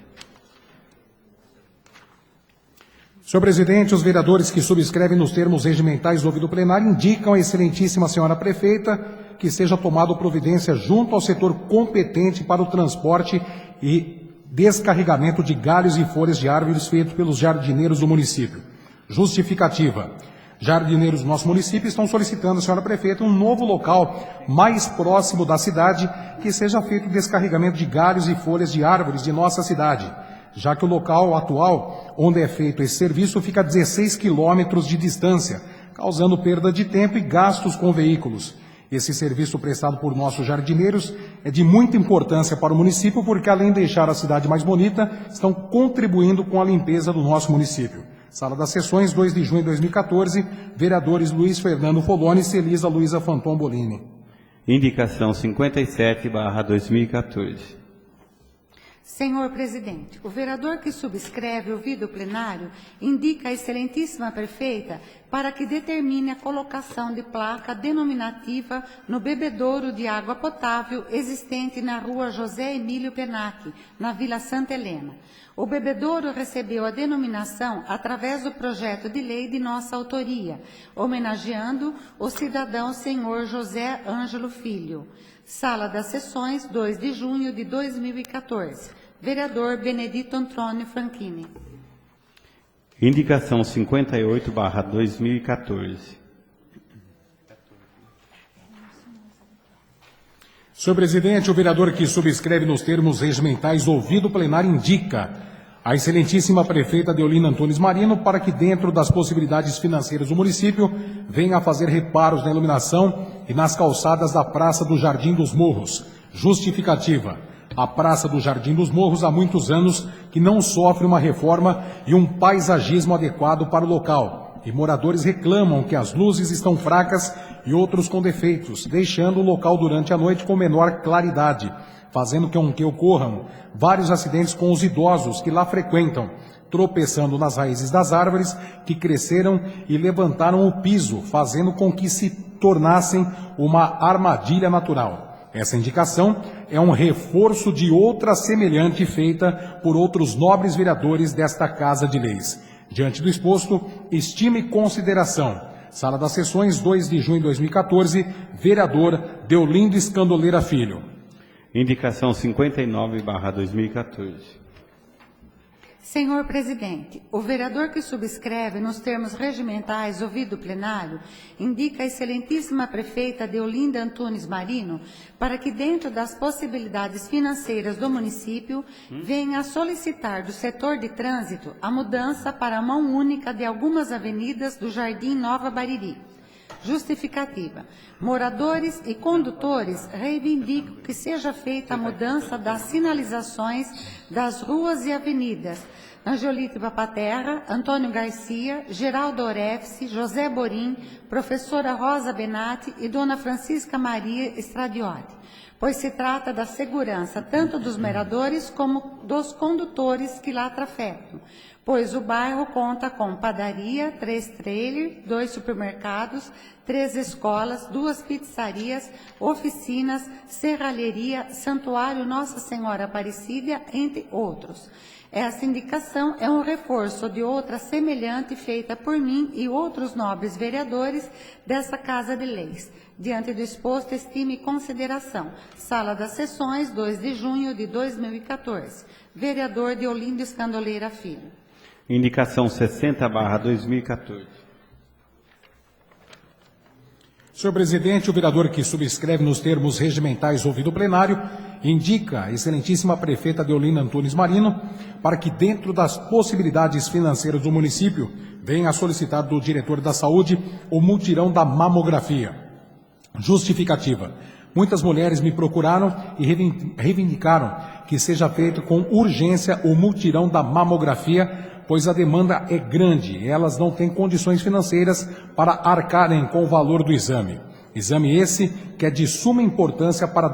Speaker 3: Senhor presidente, os vereadores que subscrevem nos termos regimentais do ouvido plenário indicam à excelentíssima senhora prefeita que seja tomada providência junto ao setor competente para o transporte e descarregamento de galhos e folhas de árvores feito pelos jardineiros do município. Justificativa. Jardineiros do nosso município estão solicitando, senhora prefeita, um novo local mais próximo da cidade que seja feito o descarregamento de galhos e folhas de árvores de nossa cidade, já que o local atual onde é feito esse serviço fica a 16 quilômetros de distância, causando perda de tempo e gastos com veículos. Esse serviço prestado por nossos jardineiros é de muita importância para o município, porque além de deixar a cidade mais bonita, estão contribuindo com a limpeza do nosso município. Sala das Sessões, 2 de junho de 2014, vereadores Luiz Fernando Foloni e Celisa Luiza Fanton Bolini.
Speaker 1: Indicação 57/2014.
Speaker 2: Senhor presidente, o vereador que subscreve o vídeo plenário indica a excelentíssima prefeita para que determine a colocação de placa denominativa no bebedouro de água potável existente na rua José Emílio Penac, na Vila Santa Helena. O bebedouro recebeu a denominação através do projeto de lei de nossa autoria, homenageando o cidadão senhor José Ângelo Filho. Sala das Sessões, 2 de junho de 2014. Vereador Benedito Antrônio Franchini.
Speaker 1: Indicação 58/2014.
Speaker 3: Senhor presidente, o vereador que subscreve nos termos regimentais ouvido plenário indica a excelentíssima prefeita Deolina Antunes Marino para que, dentro das possibilidades financeiras do município, venha a fazer reparos na iluminação e nas calçadas da Praça do Jardim dos Morros. Justificativa. A Praça do Jardim dos Morros há muitos anos que não sofre uma reforma e um paisagismo adequado para o local. E moradores reclamam que as luzes estão fracas e outros com defeitos, deixando o local durante a noite com menor claridade, fazendo com que ocorram vários acidentes com os idosos que lá frequentam, tropeçando nas raízes das árvores que cresceram e levantaram o piso, fazendo com que se tornassem uma armadilha natural. Essa indicação é um reforço de outra semelhante feita por outros nobres vereadores desta Casa de Leis. Diante do exposto, estima e consideração. Sala das Sessões, 2 de junho de 2014, vereador Deolindo Escandoleira Filho.
Speaker 1: Indicação 59/2014.
Speaker 2: Senhor presidente, o vereador que subscreve nos termos regimentais ouvido plenário indica a excelentíssima prefeita Deolinda Antunes Marino para que, dentro das possibilidades financeiras do município, venha a solicitar do setor de trânsito a mudança para a mão única de algumas avenidas do Jardim Nova Bariri. Justificativa. Moradores e condutores reivindicam que seja feita a mudança das sinalizações das ruas e avenidas Angiolito Papaterra, Antônio Garcia, Geraldo Orefice, José Borim, professora Rosa Benatti e dona Francisca Maria Estradiotti, pois se trata da segurança tanto dos moradores como dos condutores que lá trafegam, pois o bairro conta com padaria, 3 trailers, 2 supermercados, 3 escolas, 2 pizzarias, oficinas, serralheria, santuário Nossa Senhora Aparecida, entre outros. Essa indicação é um reforço de outra semelhante feita por mim e outros nobres vereadores dessa Casa de Leis. Diante do exposto, estima e consideração. Sala das Sessões, 2 de junho de 2014. Vereador Deolindo Escandoleira Filho.
Speaker 1: Indicação 60/2014.
Speaker 3: Senhor presidente, o vereador que subscreve nos termos regimentais ouvido plenário indica a excelentíssima prefeita Deolina Antunes Marino para que, dentro das possibilidades financeiras do município, venha a solicitar do diretor da saúde o mutirão da mamografia. Justificativa. Muitas mulheres me procuraram e reivindicaram que seja feito com urgência o mutirão da mamografia, pois a demanda é grande e elas não têm condições financeiras para arcarem com o valor do exame. Exame esse que é de suma importância para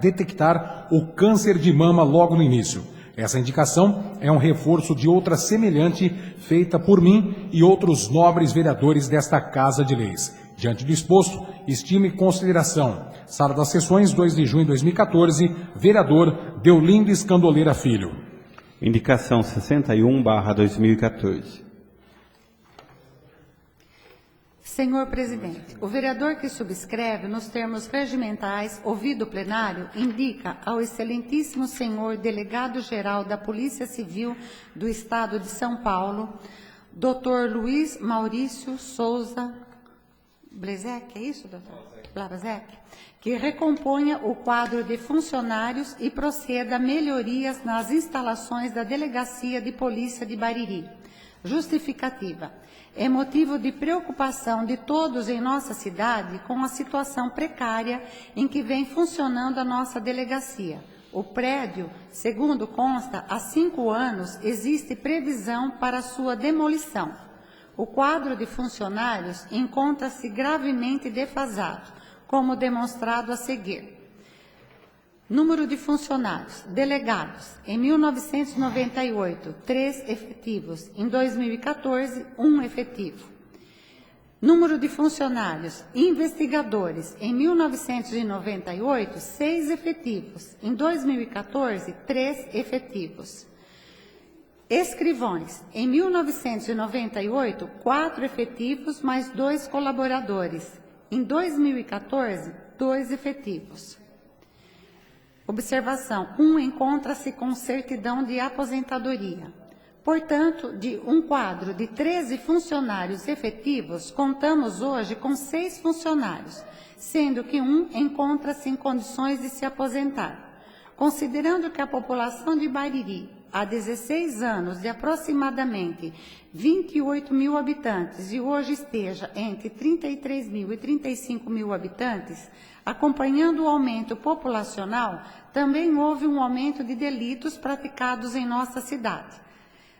Speaker 3: detectar o câncer de mama logo no início. Essa indicação é um reforço de outra semelhante feita por mim e outros nobres vereadores desta Casa de Leis. Diante do exposto, estima e consideração. Sala das Sessões, 2 de junho de 2014, vereador Deolindo Escandoleira Filho.
Speaker 1: Indicação 61/2014.
Speaker 2: Senhor presidente, o vereador que subscreve, nos termos regimentais, ouvido o plenário, indica ao excelentíssimo senhor delegado-geral da Polícia Civil do Estado de São Paulo, Dr. Luiz Maurício Souza Blazek, é isso, doutor? Blazek, que recomponha o quadro de funcionários e proceda a melhorias nas instalações da Delegacia de Polícia de Bariri. Justificativa. É motivo de preocupação de todos em nossa cidade com a situação precária em que vem funcionando a nossa delegacia. O prédio, segundo consta, há 5 anos existe previsão para sua demolição. O quadro de funcionários encontra-se gravemente defasado, como demonstrado a seguir. Número de funcionários delegados, em 1998, 3 efetivos. Em 2014, 1 efetivo. Número de funcionários investigadores, em 1998, 6 efetivos. Em 2014, 3 efetivos. Escrivões, em 1998, 4 efetivos mais 2 colaboradores. Em 2014, 2 efetivos. Observação: 1 encontra-se com certidão de aposentadoria. Portanto, de um quadro de 13 funcionários efetivos, contamos hoje com 6 funcionários, sendo que 1 encontra-se em condições de se aposentar. Considerando que a população de Bariri, há 16 anos, de aproximadamente 28 mil habitantes, e hoje esteja entre 33 mil e 35 mil habitantes, acompanhando o aumento populacional, também houve um aumento de delitos praticados em nossa cidade,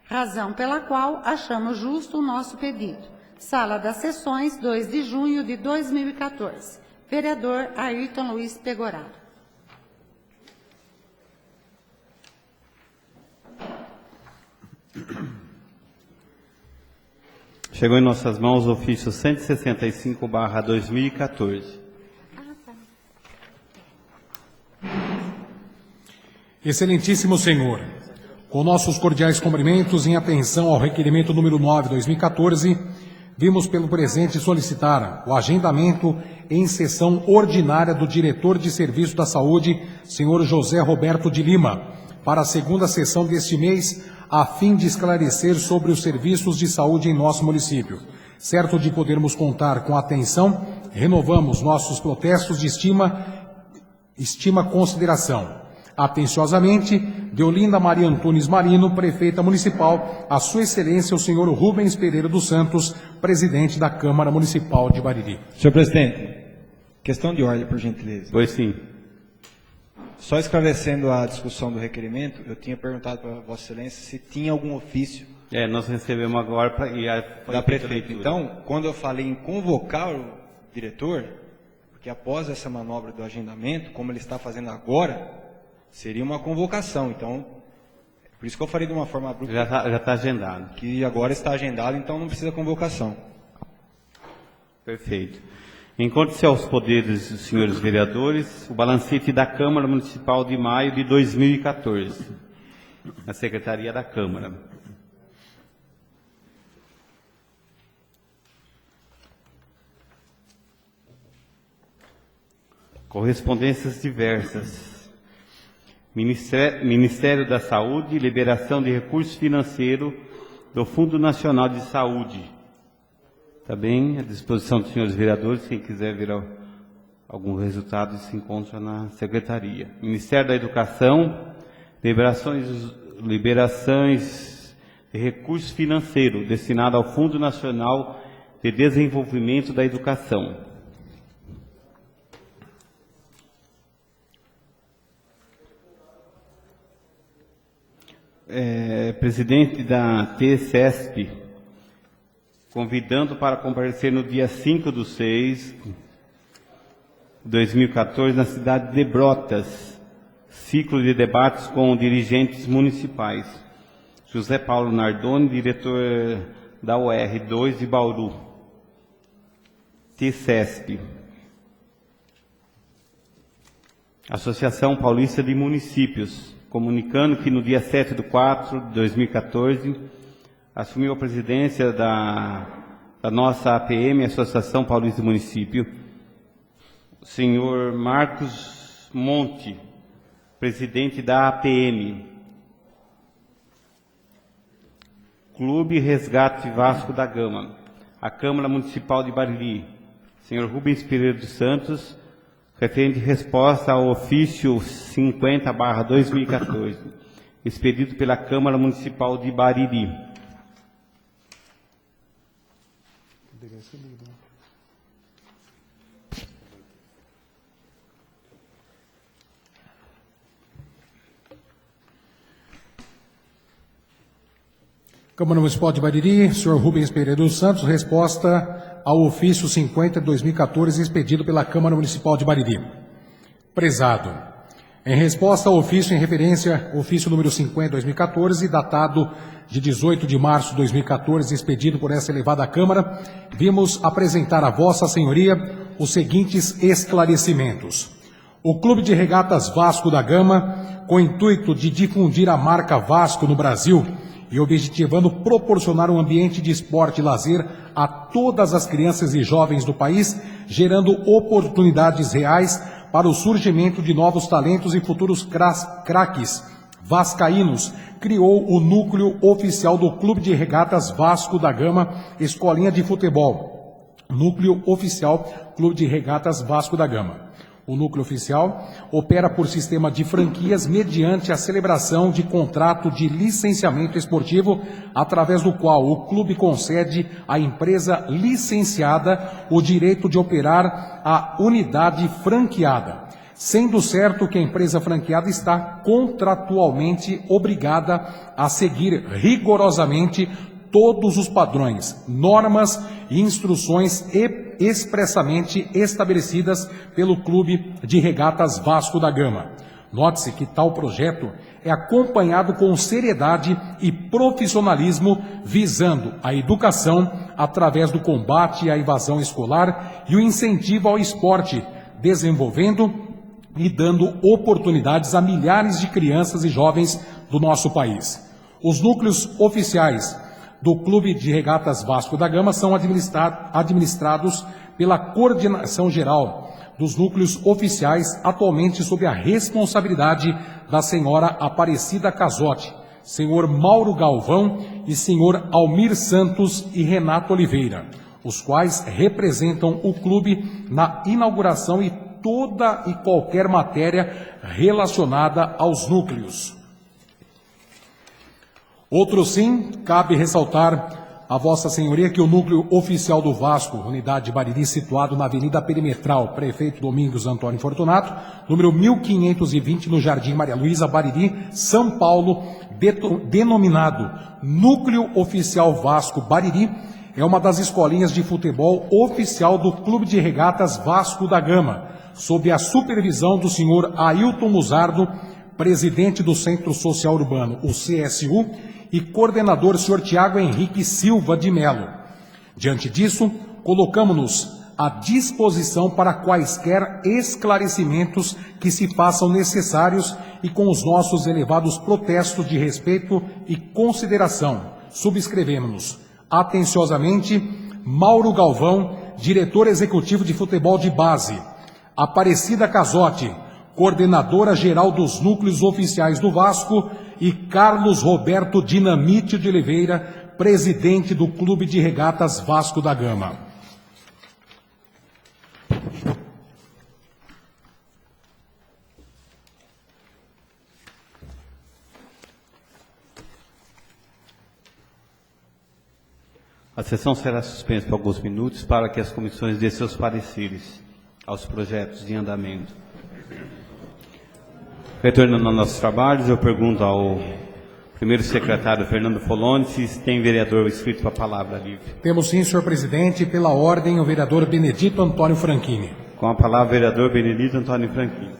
Speaker 2: razão pela qual achamos justo o nosso pedido. Sala das Sessões, 2 de junho de 2014. Vereador Ayrton Luiz Pegoraro.
Speaker 1: Chegou em nossas mãos o ofício 165/2014.
Speaker 3: Excelentíssimo senhor, com nossos cordiais cumprimentos em atenção ao requerimento número 9/2014, vimos pelo presente solicitar o agendamento em sessão ordinária do diretor de Serviço da Saúde, senhor José Roberto de Lima, para a segunda sessão deste mês, a fim de esclarecer sobre os serviços de saúde em nosso município. Certo de podermos contar com atenção, renovamos nossos protestos de estima consideração. Atenciosamente, Deolinda Maria Antunes Marino, prefeita municipal, a sua excelência o senhor Rubens Pereira dos Santos, presidente da Câmara Municipal de Bariri.
Speaker 6: Senhor presidente, questão de ordem, por gentileza.
Speaker 1: Pois sim.
Speaker 6: Só esclarecendo a discussão do requerimento, eu tinha perguntado para Vossa Excelência se tinha algum ofício
Speaker 1: Nós recebemos agora
Speaker 6: da prefeita. Então, quando eu falei em convocar o diretor, porque após essa manobra do agendamento, como ele está fazendo agora, seria uma convocação. Então, por isso que eu falei de uma forma abrupta.
Speaker 1: Já está agendado.
Speaker 6: Que agora está agendado, então não precisa convocação.
Speaker 1: Perfeito. Encontre-se aos poderes dos senhores vereadores o balancete da Câmara Municipal de maio de 2014, na Secretaria da Câmara. Correspondências diversas. Ministério da Saúde, liberação de recursos financeiros do Fundo Nacional de Saúde. Está bem à disposição dos senhores vereadores, quem quiser ver algum resultado se encontra na Secretaria. Ministério da Educação, liberações de recursos financeiros destinados ao Fundo Nacional de Desenvolvimento da Educação. Presidente da TCESP, convidando para comparecer no dia 5/6/2014, na cidade de Brotas, ciclo de debates com dirigentes municipais. José Paulo Nardoni, diretor da UR2 de Bauru. TCESP. Associação Paulista de Municípios, comunicando que no dia 7/4/2014, assumiu a presidência da da nossa APM, Associação Paulista do Município, o senhor Marcos Monte, presidente da APM, Clube Resgate Vasco da Gama, a Câmara Municipal de Bariri, senhor Rubens Pereira dos Santos, referente resposta ao ofício 50/2014, expedido pela Câmara Municipal de Bariri.
Speaker 3: Câmara Municipal de Bariri, senhor Rubens Pereira dos Santos, resposta ao ofício 50/2014, expedido pela Câmara Municipal de Bariri. Prezado, em resposta ao ofício em referência, ofício número 50/2014, datado de 18 de março de 2014, expedido por essa elevada Câmara, vimos apresentar a Vossa Senhoria os seguintes esclarecimentos. O Clube de Regatas Vasco da Gama, com o intuito de difundir a marca Vasco no Brasil e objetivando proporcionar um ambiente de esporte e lazer a todas as crianças e jovens do país, gerando oportunidades reais para o surgimento de novos talentos e futuros craques vascaínos, criou o núcleo oficial do Clube de Regatas Vasco da Gama, Escolinha de Futebol. Núcleo oficial Clube de Regatas Vasco da Gama. O núcleo oficial opera por sistema de franquias mediante a celebração de contrato de licenciamento esportivo, através do qual o clube concede à empresa licenciada o direito de operar a unidade franqueada, sendo certo que a empresa franqueada está contratualmente obrigada a seguir rigorosamente todos os padrões, normas e instruções expressamente estabelecidas pelo Clube de Regatas Vasco da Gama. Note-se que tal projeto é acompanhado com seriedade e profissionalismo, visando a educação através do combate à evasão escolar e o incentivo ao esporte, desenvolvendo e dando oportunidades a milhares de crianças e jovens do nosso país. Os núcleos oficiais do Clube de Regatas Vasco da Gama são administrados pela Coordenação Geral dos Núcleos Oficiais, atualmente sob a responsabilidade da senhora Aparecida Casotti, senhor Mauro Galvão e senhor Almir Santos e Renato Oliveira, os quais representam o clube na inauguração e toda e qualquer matéria relacionada aos núcleos. Outro sim, cabe ressaltar a Vossa Senhoria que o núcleo oficial do Vasco, unidade de Bariri, situado na Avenida Perimetral, Prefeito Domingos Antônio Fortunato, número 1520, no Jardim Maria Luísa, Bariri, São Paulo, denominado Núcleo Oficial Vasco Bariri, é uma das escolinhas de futebol oficial do Clube de Regatas Vasco da Gama, sob a supervisão do senhor Ailton Musardo, presidente do Centro Social Urbano, o CSU, e coordenador, senhor Tiago Henrique Silva de Melo. Diante disso, colocamos-nos à disposição para quaisquer esclarecimentos que se façam necessários e com os nossos elevados protestos de respeito e consideração. Subscrevemos-nos atenciosamente Mauro Galvão, diretor executivo de futebol de base, Aparecida Casotti, coordenadora geral dos núcleos oficiais do Vasco, e Carlos Roberto Dinamite de Oliveira, presidente do Clube de Regatas Vasco da Gama.
Speaker 1: A sessão será suspensa por alguns minutos para que as comissões dêem seus pareceres aos projetos de andamento. Retornando aos nossos trabalhos, eu pergunto ao primeiro secretário, Fernando Foloni, se tem vereador inscrito para a palavra livre.
Speaker 3: Temos sim, senhor presidente. Pela ordem, o vereador Benedito Antônio Franchini.
Speaker 1: Com a palavra, o vereador Benedito Antônio Franchini.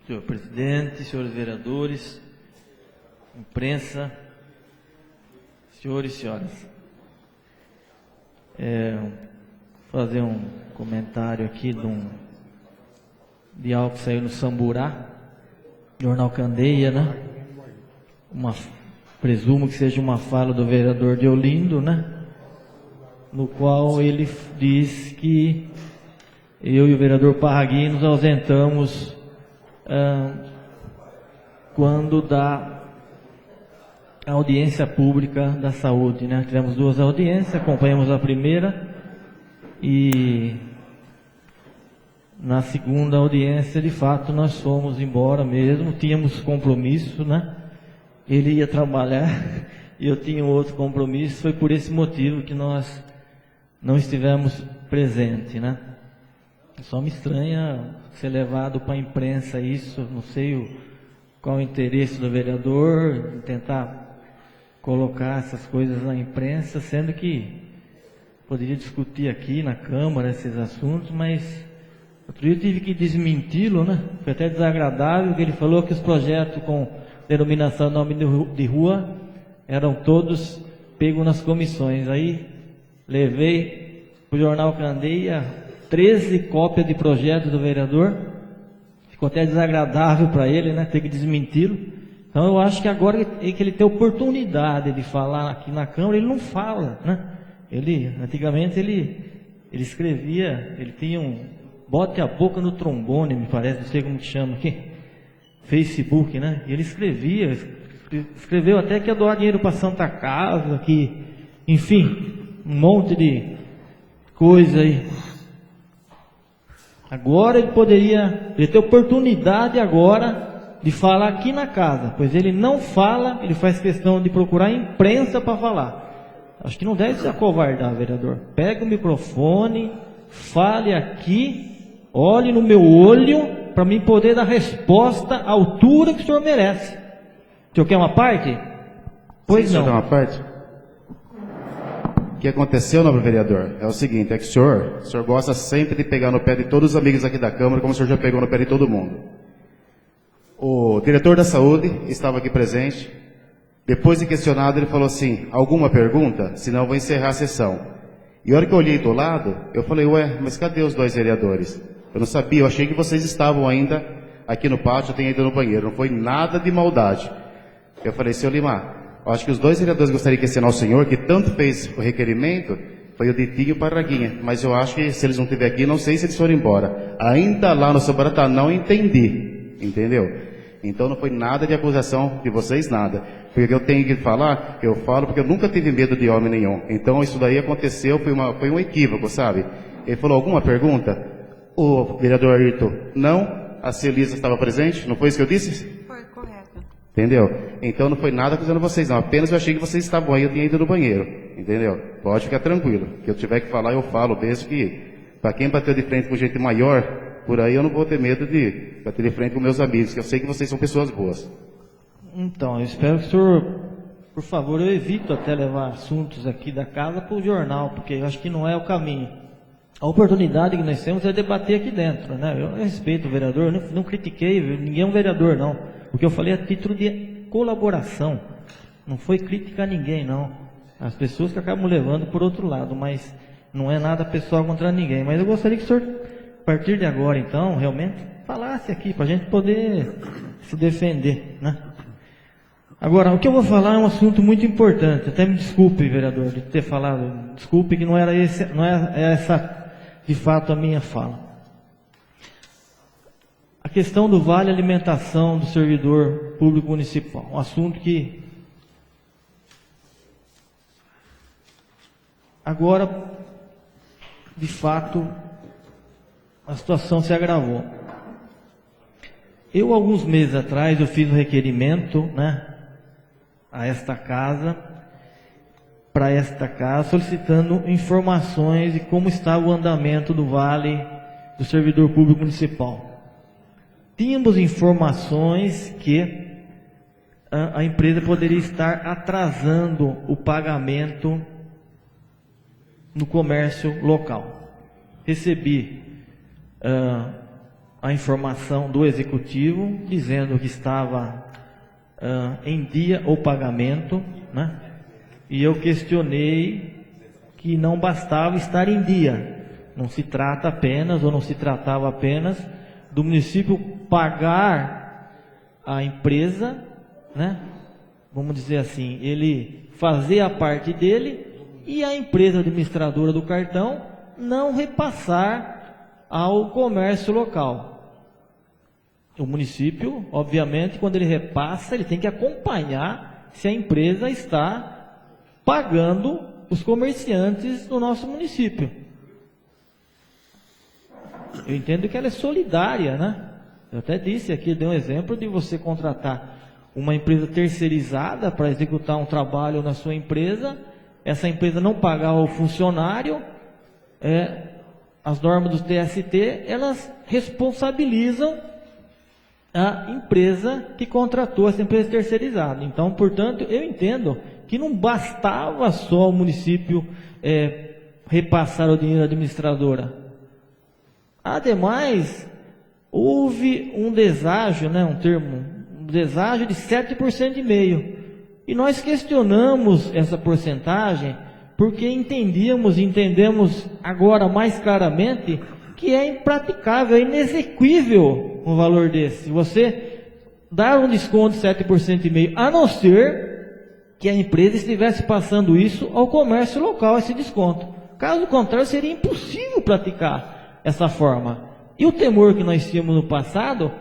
Speaker 4: Senhor presidente, senhores vereadores, imprensa, senhores e senhoras. Fazer um comentário aqui de algo que saiu no Samburá, Jornal Candeia, né? Presumo que seja uma fala do vereador Deolindo, né? No qual ele diz que eu e o vereador Parraguim nos ausentamos quando da audiência pública da saúde, né? Tivemos 2 audiências, acompanhamos a primeira e na segunda audiência, de fato, nós fomos embora mesmo, tínhamos compromisso, né? Ele ia trabalhar e eu tinha outro compromisso, foi por esse motivo que nós não estivemos presentes, né? Só me estranha ser levado para a imprensa isso, não sei qual o interesse do vereador em tentar colocar essas coisas na imprensa, sendo que poderia discutir aqui na Câmara esses assuntos, mas outro dia eu tive que desmenti-lo, né? Foi até desagradável, que ele falou que os projetos com denominação nome de rua eram todos pegos nas comissões. Aí levei para o Jornal Candeia 13 cópias de projetos do vereador, ficou até desagradável para ele, né? Ter que desmenti-lo. Então eu acho que agora que ele tem oportunidade de falar aqui na Câmara, ele não fala, né? Antigamente ele escrevia, ele tinha bote a boca no trombone, me parece, não sei como que chama aqui, Facebook, né? E ele escreveu até que ia doar dinheiro para Santa Casa, que, enfim, um monte de coisa aí. Agora ele tem oportunidade agora de falar aqui na casa, pois ele não fala, ele faz questão de procurar a imprensa para falar. Acho que não deve se acovardar, vereador. Pega o microfone, fale aqui, olhe no meu olho, para mim poder dar resposta à altura que o senhor merece. O senhor quer uma parte? Pois
Speaker 5: Sim,
Speaker 4: não.
Speaker 5: O senhor quer uma parte? O que aconteceu, nobre vereador, é o seguinte, é que o senhor gosta sempre de pegar no pé de todos os amigos aqui da Câmara, como o senhor já pegou no pé de todo mundo. O diretor da saúde estava aqui presente. Depois de questionado, ele falou assim, alguma pergunta? Senão eu vou encerrar a sessão. E a hora que eu olhei do lado, eu falei, ué, mas cadê os 2 vereadores? Eu não sabia, eu achei que vocês estavam ainda aqui no pátio, eu tenho ido no banheiro. Não foi nada de maldade. Eu falei, senhor Limar, eu acho que os 2 vereadores gostariam de questionar o senhor, que tanto fez o requerimento, foi o Ditinho e o Parraguinha. Mas eu acho que se eles não estiverem aqui, não sei se eles foram embora. Ainda lá no Sobaratá, não entendi. Entendeu? Então não foi nada de acusação de vocês, nada. Porque eu tenho que falar, eu falo porque eu nunca tive medo de homem nenhum. Então isso daí aconteceu, foi um equívoco, sabe? Ele falou, alguma pergunta? O vereador Ayrton, não. A Celisa estava presente, não foi isso que eu disse?
Speaker 2: Foi correto.
Speaker 5: Entendeu? Então não foi nada acusando vocês, não. Apenas eu achei que vocês estavam aí, eu tinha ido no banheiro. Entendeu? Pode ficar tranquilo. Que eu tiver que falar, eu falo mesmo que, para quem bateu de frente com gente maior, por aí eu não vou ter medo de bater de frente com meus amigos, que eu sei que vocês são pessoas boas.
Speaker 4: Então, eu espero que o senhor, por favor, eu evito até levar assuntos aqui da casa para o jornal, porque eu acho que não é o caminho. A oportunidade que nós temos é debater aqui dentro, né? Eu respeito o vereador, não critiquei, ninguém é um vereador, não. O que eu falei é a título de colaboração, não foi crítica a ninguém, não. As pessoas que acabam levando por outro lado, mas não é nada pessoal contra ninguém. Mas eu gostaria que o senhor, a partir de agora, então, realmente, falasse aqui, para a gente poder se defender, né? Agora, o que eu vou falar é um assunto muito importante. Até me desculpe, vereador, de ter falado. Desculpe que não era essa, de fato, a minha fala. A questão do vale alimentação do servidor público municipal. Um assunto que agora, de fato, a situação se agravou. Eu, alguns meses atrás, eu fiz um requerimento, né, a esta casa, para esta casa, solicitando informações de como estava o andamento do vale do servidor público municipal. Tínhamos informações que a empresa poderia estar atrasando o pagamento no comércio local. Recebi a informação do executivo dizendo que estava em dia o pagamento, né? E eu questionei que não bastava estar em dia. Não se trata apenas, ou não se tratava apenas, do município pagar a empresa, né? Vamos dizer assim, ele fazer a parte dele e a empresa administradora do cartão não repassar ao comércio local. O município, obviamente, quando ele repassa, ele tem que acompanhar se a empresa está pagando os comerciantes do nosso município. Eu entendo que ela é solidária, né? Eu até disse aqui, dei um exemplo de você contratar uma empresa terceirizada para executar um trabalho na sua empresa, essa empresa não pagar ao funcionário, as normas do TST, elas responsabilizam a empresa que contratou essa empresa terceirizada. Então, portanto, eu entendo que não bastava só o município repassar o dinheiro à administradora. Ademais, houve um deságio, né, um deságio de 7,5%. E nós questionamos essa porcentagem porque entendemos agora mais claramente que é impraticável, é inexequível um valor desse. Você dar um desconto de 7,5%, a não ser que a empresa estivesse passando isso ao comércio local, esse desconto. Caso contrário, seria impossível praticar essa forma. E o temor que nós tínhamos no passado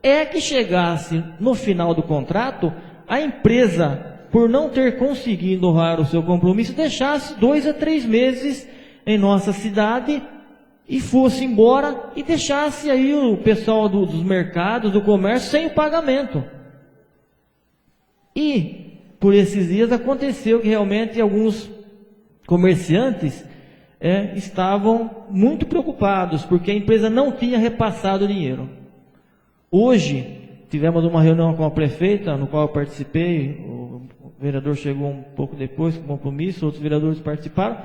Speaker 4: é que chegasse no final do contrato, a empresa, por não ter conseguido honrar o seu compromisso, deixasse 2 a 3 meses em nossa cidade e fosse embora e deixasse aí o pessoal dos mercados, do comércio, sem o pagamento. E por esses dias aconteceu que realmente alguns comerciantes estavam muito preocupados, porque a empresa não tinha repassado o dinheiro. Hoje, tivemos uma reunião com a prefeita, no qual eu participei, o vereador chegou um pouco depois com compromisso, outros vereadores participaram.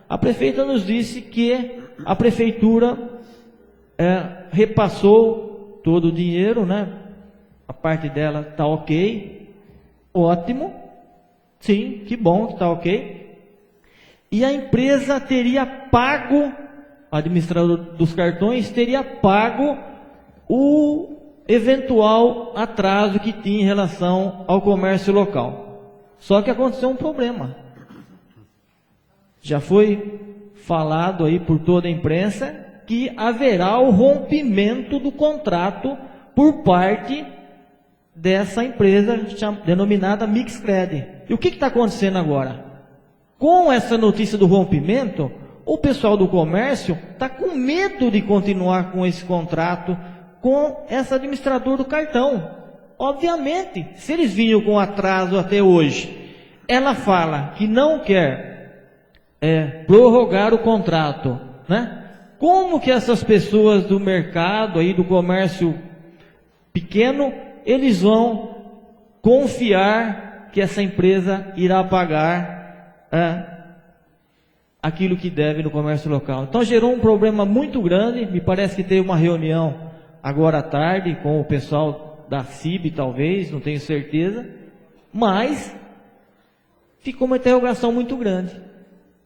Speaker 4: A prefeita nos disse que a prefeitura repassou todo o dinheiro, né? A parte dela está ok, ótimo, sim, que bom que está ok. E a empresa teria pago, a administradora dos cartões teria pago o eventual atraso que tinha em relação ao comércio local. Só que aconteceu um problema. Já foi falado aí por toda a imprensa que haverá o rompimento do contrato por parte dessa empresa denominada Mixcred. E o que está acontecendo agora? Com essa notícia do rompimento, o pessoal do comércio está com medo de continuar com esse contrato com essa administradora do cartão. Obviamente, se eles vinham com atraso até hoje, ela fala que não quer prorrogar o contrato, né? Como que essas pessoas do mercado aí, do comércio pequeno, eles vão confiar que essa empresa irá pagar aquilo que deve no comércio local? Então gerou um problema muito grande. Me parece que teve uma reunião agora à tarde com o pessoal da CIB, talvez, não tenho certeza, mas ficou uma interrogação muito grande.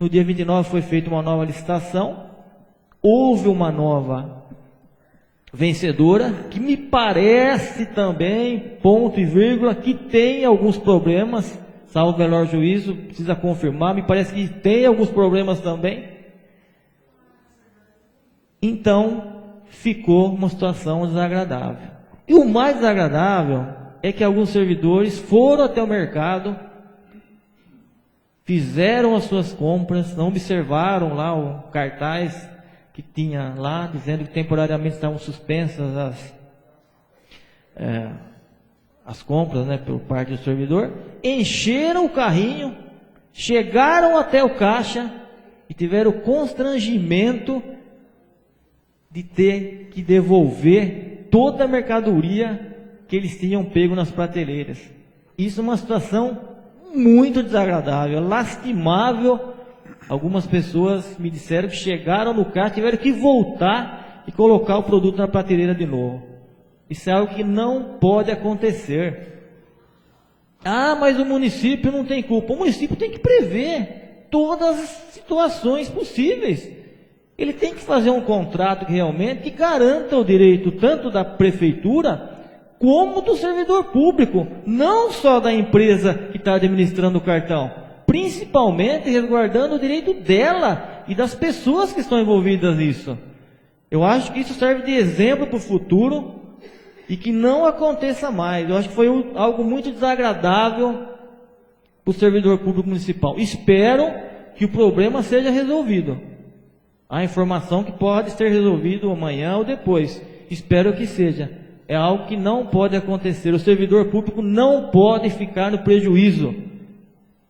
Speaker 4: No dia 29 foi feita uma nova licitação, houve uma nova vencedora, que me parece também, ponto e vírgula, que tem alguns problemas, salvo o melhor juízo, precisa confirmar, me parece que tem alguns problemas também. Então, ficou uma situação desagradável. E o mais desagradável é que alguns servidores foram até o mercado, fizeram as suas compras, não observaram lá o cartaz que tinha lá, dizendo que temporariamente estavam suspensas as compras, né, por parte do servidor, encheram o carrinho, chegaram até o caixa e tiveram o constrangimento de ter que devolver toda a mercadoria que eles tinham pego nas prateleiras. Isso é uma situação muito desagradável, lastimável. Algumas pessoas me disseram que chegaram no caixa, tiveram que voltar e colocar o produto na prateleira de novo. Isso é algo que não pode acontecer. Mas o município não tem culpa. O município tem que prever todas as situações possíveis. Ele tem que fazer um contrato que realmente garanta o direito tanto da prefeitura como do servidor público, não só da empresa que está administrando o cartão, principalmente resguardando o direito dela e das pessoas que estão envolvidas nisso. Eu acho que isso serve de exemplo para o futuro e que não aconteça mais. Eu acho que foi algo muito desagradável para o servidor público municipal. Espero que o problema seja resolvido. Há informação que pode ser resolvido amanhã ou depois. Espero que seja. É algo que não pode acontecer. O servidor público não pode ficar no prejuízo.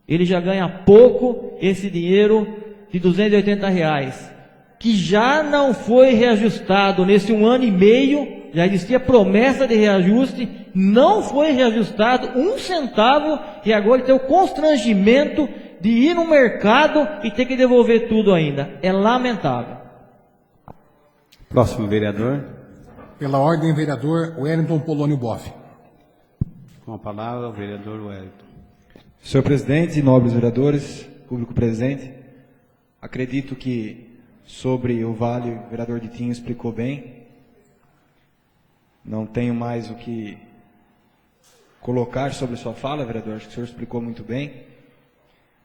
Speaker 4: Ele já ganha pouco esse dinheiro de R$280, que já não foi reajustado nesse 1 ano e meio. Já existia promessa de reajuste, não foi reajustado 1 centavo, e agora tem o constrangimento de ir no mercado e ter que devolver tudo ainda. É lamentável.
Speaker 1: Próximo vereador.
Speaker 3: Pela ordem, vereador Wellington Polônio Boff.
Speaker 1: Com a palavra, o vereador Wellington.
Speaker 6: Senhor presidente, nobres vereadores, público presente, acredito que sobre o Vale, o vereador Ditinho explicou bem. Não tenho mais o que colocar sobre sua fala, vereador, acho que o senhor explicou muito bem.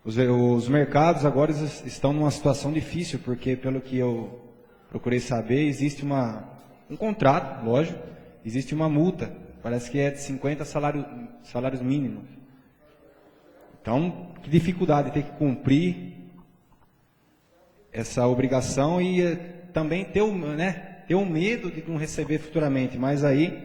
Speaker 6: Os mercados agora estão numa situação difícil, porque pelo que eu procurei saber, existe um contrato, lógico, existe uma multa, parece que é de 50 salários mínimos. Então, que dificuldade ter que cumprir essa obrigação e também ter o medo de não receber futuramente. Mas aí,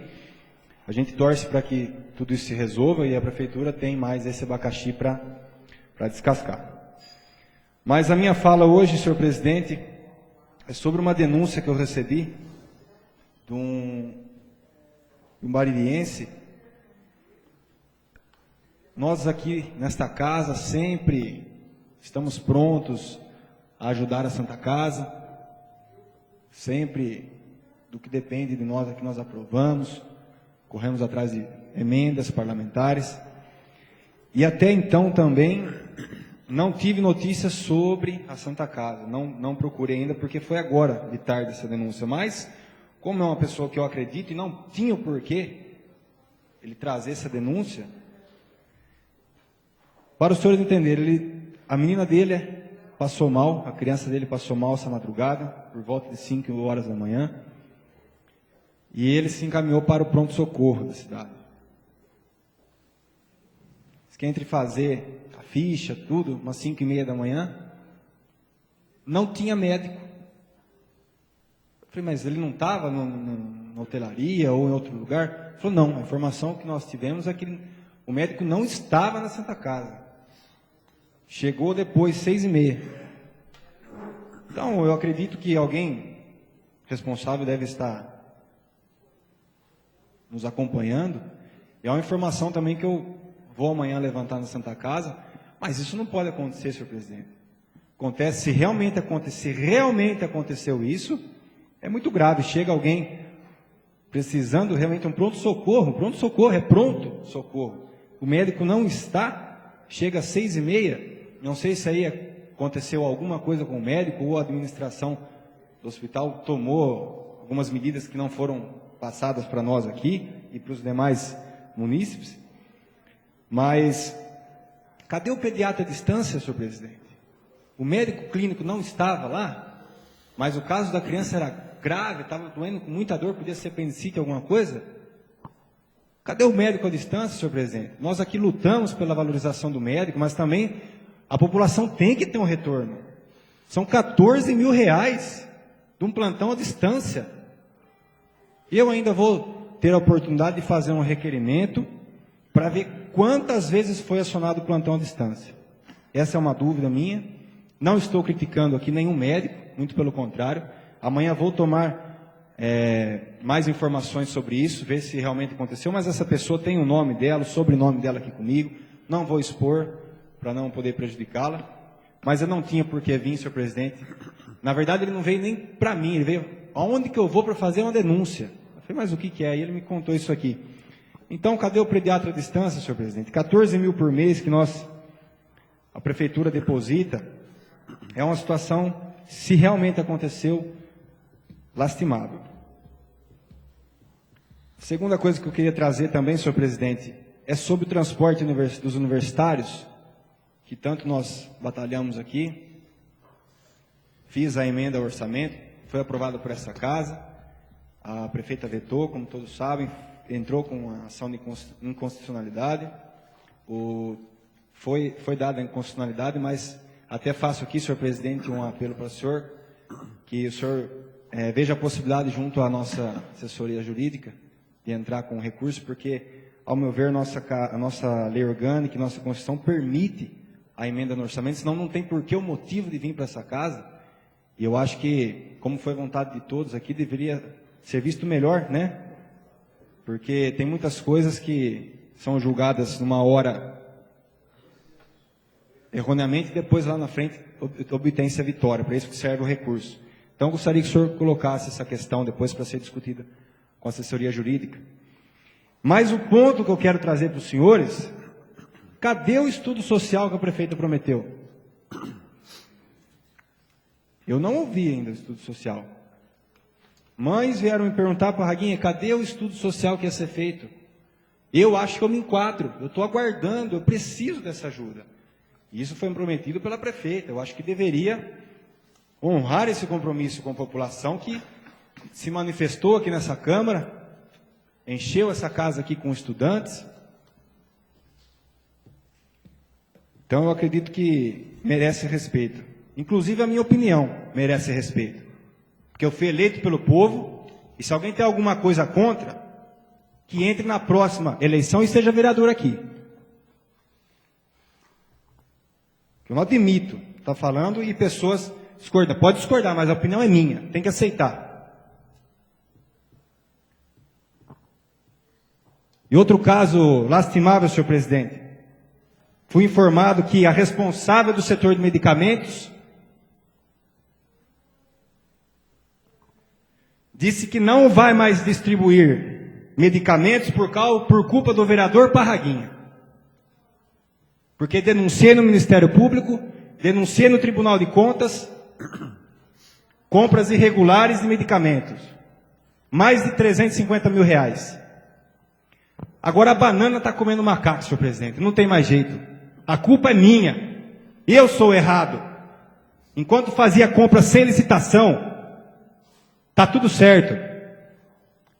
Speaker 6: a gente torce para que tudo isso se resolva e a prefeitura tem mais esse abacaxi para descascar. Mas a minha fala hoje, senhor presidente, é sobre uma denúncia que eu recebi de um baririense. Nós aqui nesta casa sempre estamos prontos a ajudar a Santa Casa, sempre do que depende de nós aqui nós aprovamos, corremos atrás de emendas parlamentares, e até então também não tive notícias sobre a Santa Casa, não procurei ainda, porque foi agora de tarde essa denúncia, mas como é uma pessoa que eu acredito e não tinha o porquê ele trazer essa denúncia, para os senhores entenderem, a menina dele passou mal, a criança dele passou mal essa madrugada, por volta de 5 horas da manhã, e ele se encaminhou para o pronto-socorro da cidade. Diz que entre fazer a ficha, tudo, umas 5:30 da manhã, não tinha médico. Eu falei, mas ele não estava na hotelaria ou em outro lugar? Ele falou, não, a informação que nós tivemos é que o médico não estava na Santa Casa. Chegou depois, 6:30. Então, eu acredito que alguém responsável deve estar nos acompanhando. E é uma informação também que eu vou amanhã levantar na Santa Casa. Mas isso não pode acontecer, senhor presidente. Acontece, se realmente aconteceu isso, é muito grave. Chega alguém precisando realmente de um pronto-socorro. Pronto-socorro é pronto-socorro. O médico não está, chega às 6:30. Não sei se aí aconteceu alguma coisa com o médico ou a administração do hospital tomou algumas medidas que não foram passadas para nós aqui e para os demais munícipes. Mas cadê o pediatra à distância, senhor presidente? O médico clínico não estava lá, mas o caso da criança era grave, estava doendo com muita dor, podia ser apendicite, alguma coisa. Cadê o médico à distância, senhor presidente? Nós aqui lutamos pela valorização do médico, mas também a população tem que ter um retorno. São R$14 mil de um plantão à distância. Eu ainda vou ter a oportunidade de fazer um requerimento para ver quantas vezes foi acionado o plantão à distância. Essa é uma dúvida minha. Não estou criticando aqui nenhum médico, muito pelo contrário. Amanhã vou tomar mais informações sobre isso, ver se realmente aconteceu, mas essa pessoa tem o nome dela, o sobrenome dela aqui comigo. Não vou expor para não poder prejudicá-la, mas eu não tinha por que vir, senhor presidente. Na verdade, ele não veio nem para mim, ele veio aonde que eu vou para fazer uma denúncia. Eu falei, mas o que é? E ele me contou isso aqui. Então, cadê o pediatra à distância, senhor presidente? 14 mil por mês que a prefeitura deposita, é uma situação, se realmente aconteceu, lastimável. Segunda coisa que eu queria trazer também, senhor presidente, é sobre o transporte dos universitários, que tanto nós batalhamos aqui. Fiz a emenda ao orçamento, foi aprovada por essa casa, a prefeita vetou, como todos sabem, entrou com a ação de inconstitucionalidade, foi dada a inconstitucionalidade, mas até faço aqui, senhor presidente, um apelo para o senhor, que o senhor veja a possibilidade junto à nossa assessoria jurídica de entrar com recurso, porque, ao meu ver, a nossa lei orgânica, nossa Constituição permite a emenda no orçamento, senão não tem por que o motivo de vir para essa casa. E eu acho que, como foi vontade de todos aqui, deveria ser visto melhor, né? Porque tem muitas coisas que são julgadas numa hora erroneamente e depois lá na frente obtém-se a vitória. Para isso que serve o recurso. Então, eu gostaria que o senhor colocasse essa questão depois para ser discutida com a assessoria jurídica. Mas o ponto que eu quero trazer para os senhores, cadê o estudo social que a prefeita prometeu? Eu não ouvi ainda o estudo social. Mães vieram me perguntar para a Raguinha, cadê o estudo social que ia ser feito? Eu acho que eu me enquadro, eu estou aguardando, eu preciso dessa ajuda. E isso foi prometido pela prefeita. Eu acho que deveria honrar esse compromisso com a população que se manifestou aqui nessa Câmara, encheu essa casa aqui com estudantes. Então eu acredito que merece respeito. Inclusive a minha opinião merece respeito. Porque eu fui eleito pelo povo, e se alguém tem alguma coisa contra, que entre na próxima eleição e seja vereador aqui. Eu não admito estar falando e pessoas discordam. Pode discordar, mas a opinião é minha, tem que aceitar. E outro caso lastimável, senhor presidente. Fui informado que a responsável do setor de medicamentos disse que não vai mais distribuir medicamentos por culpa do vereador Parraguinha. Porque denunciei no Ministério Público, denunciei no Tribunal de Contas, compras irregulares de medicamentos. Mais de 350 mil reais. Agora a banana está comendo macaco, senhor presidente. Não tem mais jeito. A culpa é minha. Eu sou errado. Enquanto fazia compra sem licitação, está tudo certo.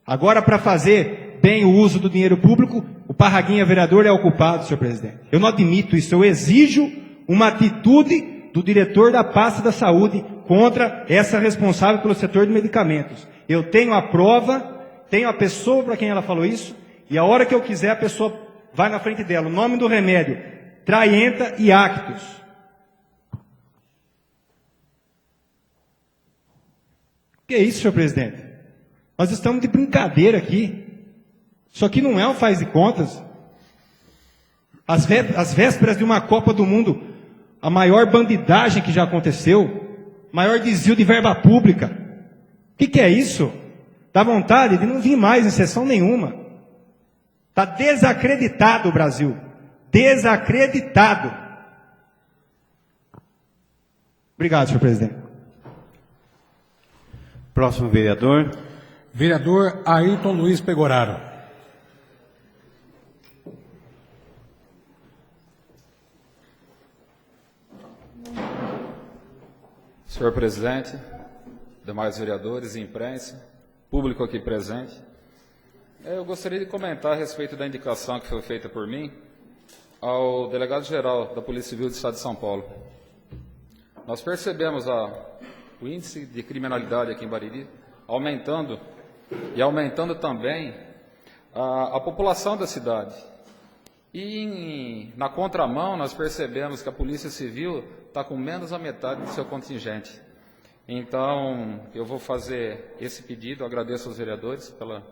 Speaker 6: Agora, para fazer bem o uso do dinheiro público, o Parraguinha vereador é o culpado, senhor presidente. Eu não admito isso. Eu exijo uma atitude do diretor da pasta da saúde contra essa responsável pelo setor de medicamentos. Eu tenho a prova, tenho a pessoa para quem ela falou isso, e a hora que eu quiser a pessoa vai na frente dela. O nome do remédio, Traienta e Actus. Que é isso, senhor presidente? Nós estamos de brincadeira aqui. Isso aqui não é um faz de contas. Às vésperas de uma Copa do Mundo, a maior bandidagem que já aconteceu, maior desvio de verba pública. O que é isso? Dá vontade de não vir mais em sessão nenhuma. Está desacreditado o Brasil. Desacreditado. Obrigado, senhor presidente.
Speaker 1: Próximo vereador.
Speaker 3: Vereador Ayrton Luiz Pegoraro.
Speaker 7: Senhor presidente, demais vereadores e imprensa, público aqui presente, eu gostaria de comentar a respeito da indicação que foi feita por mim ao delegado-geral da Polícia Civil do Estado de São Paulo. Nós percebemos o índice de criminalidade aqui em Bariri aumentando e aumentando também a população da cidade. E na contramão nós percebemos que a Polícia Civil está com menos da metade do seu contingente. Então eu vou fazer esse pedido, agradeço aos vereadores pela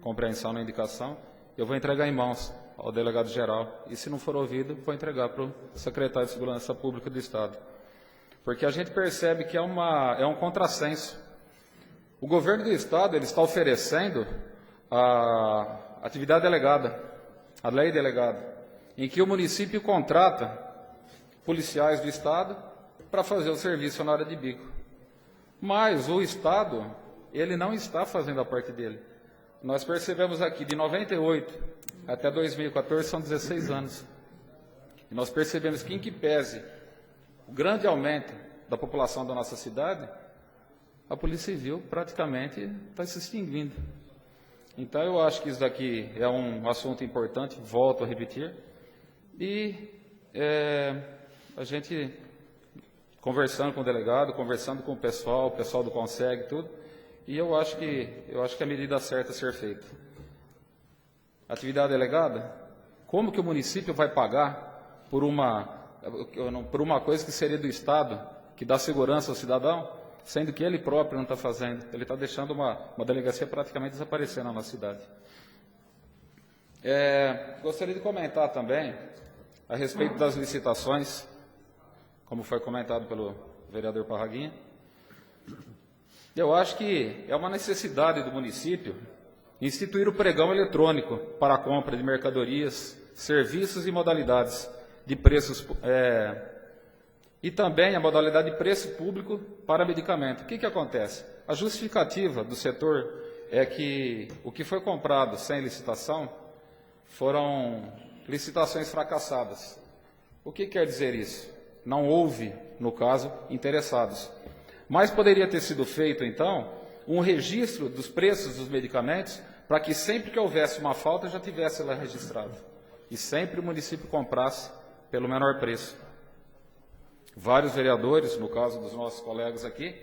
Speaker 7: compreensão na indicação, eu vou entregar em mãos ao delegado-geral e se não for ouvido, vou entregar para o secretário de Segurança Pública do Estado. Porque a gente percebe que é um contrassenso. O governo do Estado ele está oferecendo a atividade delegada, a lei delegada, em que o município contrata policiais do Estado para fazer o serviço na hora de bico. Mas o Estado, ele não está fazendo a parte dele. nós percebemos aqui, de 98 até 2014, são 16 anos. E nós percebemos que, em que pese o grande aumento da população da nossa cidade, a Polícia Civil praticamente está se extinguindo. Então, eu acho que isso daqui é um assunto importante, volto a repetir, e a gente, conversando com o delegado, conversando com o pessoal do CONSEG, tudo, e eu acho que a medida certa a ser feita. Atividade delegada, como que o município vai pagar por uma coisa que seria do Estado, que dá segurança ao cidadão, sendo que ele próprio não está fazendo? Ele está deixando uma delegacia praticamente desaparecer na nossa cidade. Gostaria de comentar também a respeito das licitações, como foi comentado pelo vereador Parraguinha. Eu acho que é uma necessidade do município instituir o pregão eletrônico para a compra de mercadorias, serviços e modalidades de preços, e também a modalidade de preço público para medicamento. O que acontece? A justificativa do setor é que o que foi comprado sem licitação foram licitações fracassadas. O que quer dizer isso? Não houve, no caso, interessados. Mas poderia ter sido feito, então, um registro dos preços dos medicamentos para que sempre que houvesse uma falta já tivesse lá registrado. E sempre o município comprasse pelo menor preço. Vários vereadores, no caso dos nossos colegas aqui,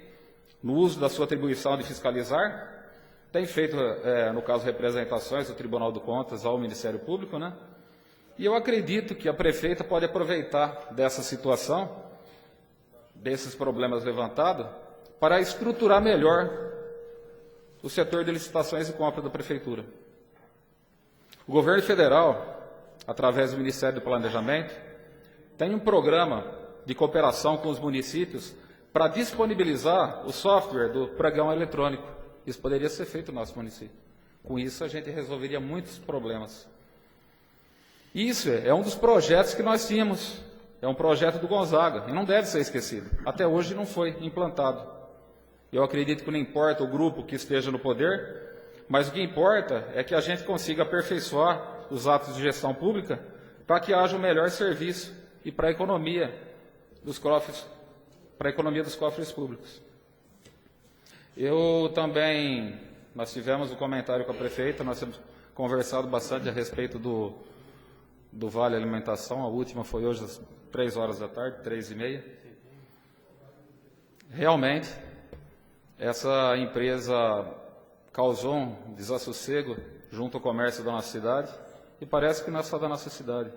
Speaker 7: no uso da sua atribuição de fiscalizar, têm feito, no caso, representações do Tribunal de Contas ao Ministério Público, né? E eu acredito que a prefeita pode aproveitar dessa situação, desses problemas levantados, para estruturar melhor o setor de licitações e compra da prefeitura. O governo federal, através do Ministério do Planejamento, tem um programa de cooperação com os municípios para disponibilizar o software do pregão eletrônico. Isso poderia ser feito no nosso município. Com isso, a gente resolveria muitos problemas. Isso é um dos projetos que nós tínhamos. É um projeto do Gonzaga, e não deve ser esquecido. Até hoje não foi implantado. Eu acredito que não importa o grupo que esteja no poder, mas o que importa é que a gente consiga aperfeiçoar os atos de gestão pública para que haja um melhor serviço e para a economia dos cofres, públicos. Nós tivemos um comentário com a prefeita, nós temos conversado bastante a respeito do Vale Alimentação, a última foi hoje às 3 horas da tarde, 3h30. Realmente, essa empresa causou um desassossego junto ao comércio da nossa cidade, e parece que não é só da nossa cidade.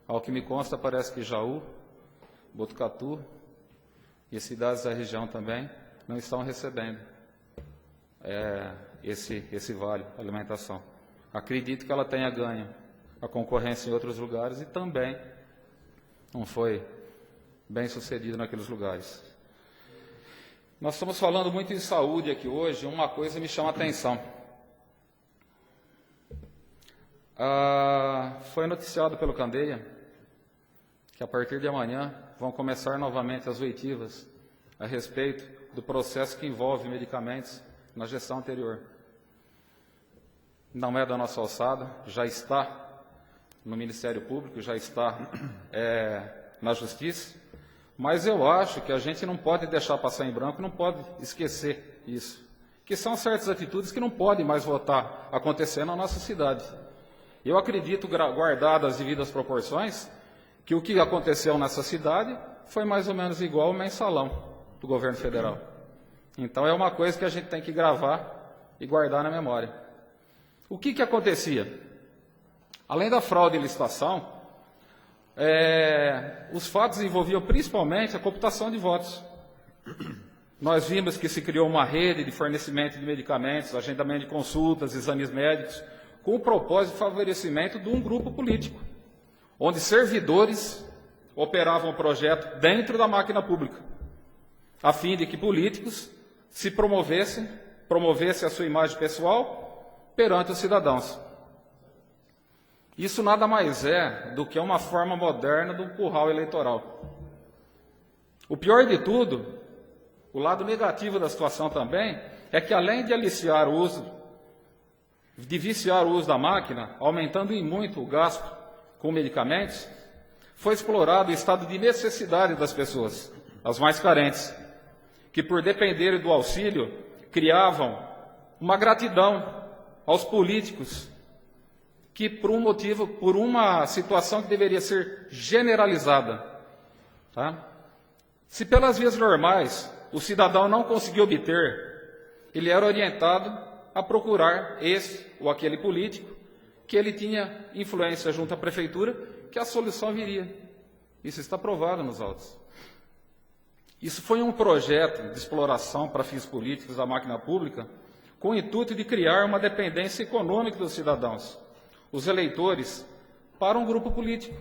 Speaker 7: Ao que me consta, parece que Jaú, Botucatu e cidades da região também não estão recebendo esse Vale Alimentação. Acredito que ela tenha ganho a concorrência em outros lugares e também não foi bem sucedido naqueles lugares. Nós estamos falando muito em saúde aqui hoje, uma coisa me chama a atenção. Foi noticiado pelo Candeia que a partir de amanhã vão começar novamente as oitivas a respeito do processo que envolve medicamentos na gestão anterior. Não é da nossa alçada, já está no Ministério Público, já está na Justiça, mas eu acho que a gente não pode deixar passar em branco, não pode esquecer isso, que são certas atitudes que não podem mais voltar a acontecer na nossa cidade. Eu acredito, guardadas as devidas proporções, que o que aconteceu nessa cidade foi mais ou menos igual ao mensalão do governo federal. Então é uma coisa que a gente tem que gravar e guardar na memória. O que acontecia? Além da fraude e licitação, os fatos envolviam principalmente a computação de votos. Nós vimos que se criou uma rede de fornecimento de medicamentos, agendamento de consultas, exames médicos, com o propósito de favorecimento de um grupo político, onde servidores operavam o projeto dentro da máquina pública, a fim de que políticos se promovessem a sua imagem pessoal perante os cidadãos. Isso nada mais é do que uma forma moderna do curral eleitoral. O pior de tudo, o lado negativo da situação também, é que além de aliciar o uso de viciar o uso da máquina, aumentando em muito o gasto com medicamentos, foi explorado o estado de necessidade das pessoas, as mais carentes, que por dependerem do auxílio, criavam uma gratidão aos políticos, que por um motivo, por uma situação que deveria ser generalizada. Tá? Se pelas vias normais o cidadão não conseguiu obter, ele era orientado a procurar esse ou aquele político, que ele tinha influência junto à prefeitura, que a solução viria. Isso está provado nos autos. Isso foi um projeto de exploração para fins políticos da máquina pública, com o intuito de criar uma dependência econômica dos cidadãos, os eleitores, para um grupo político.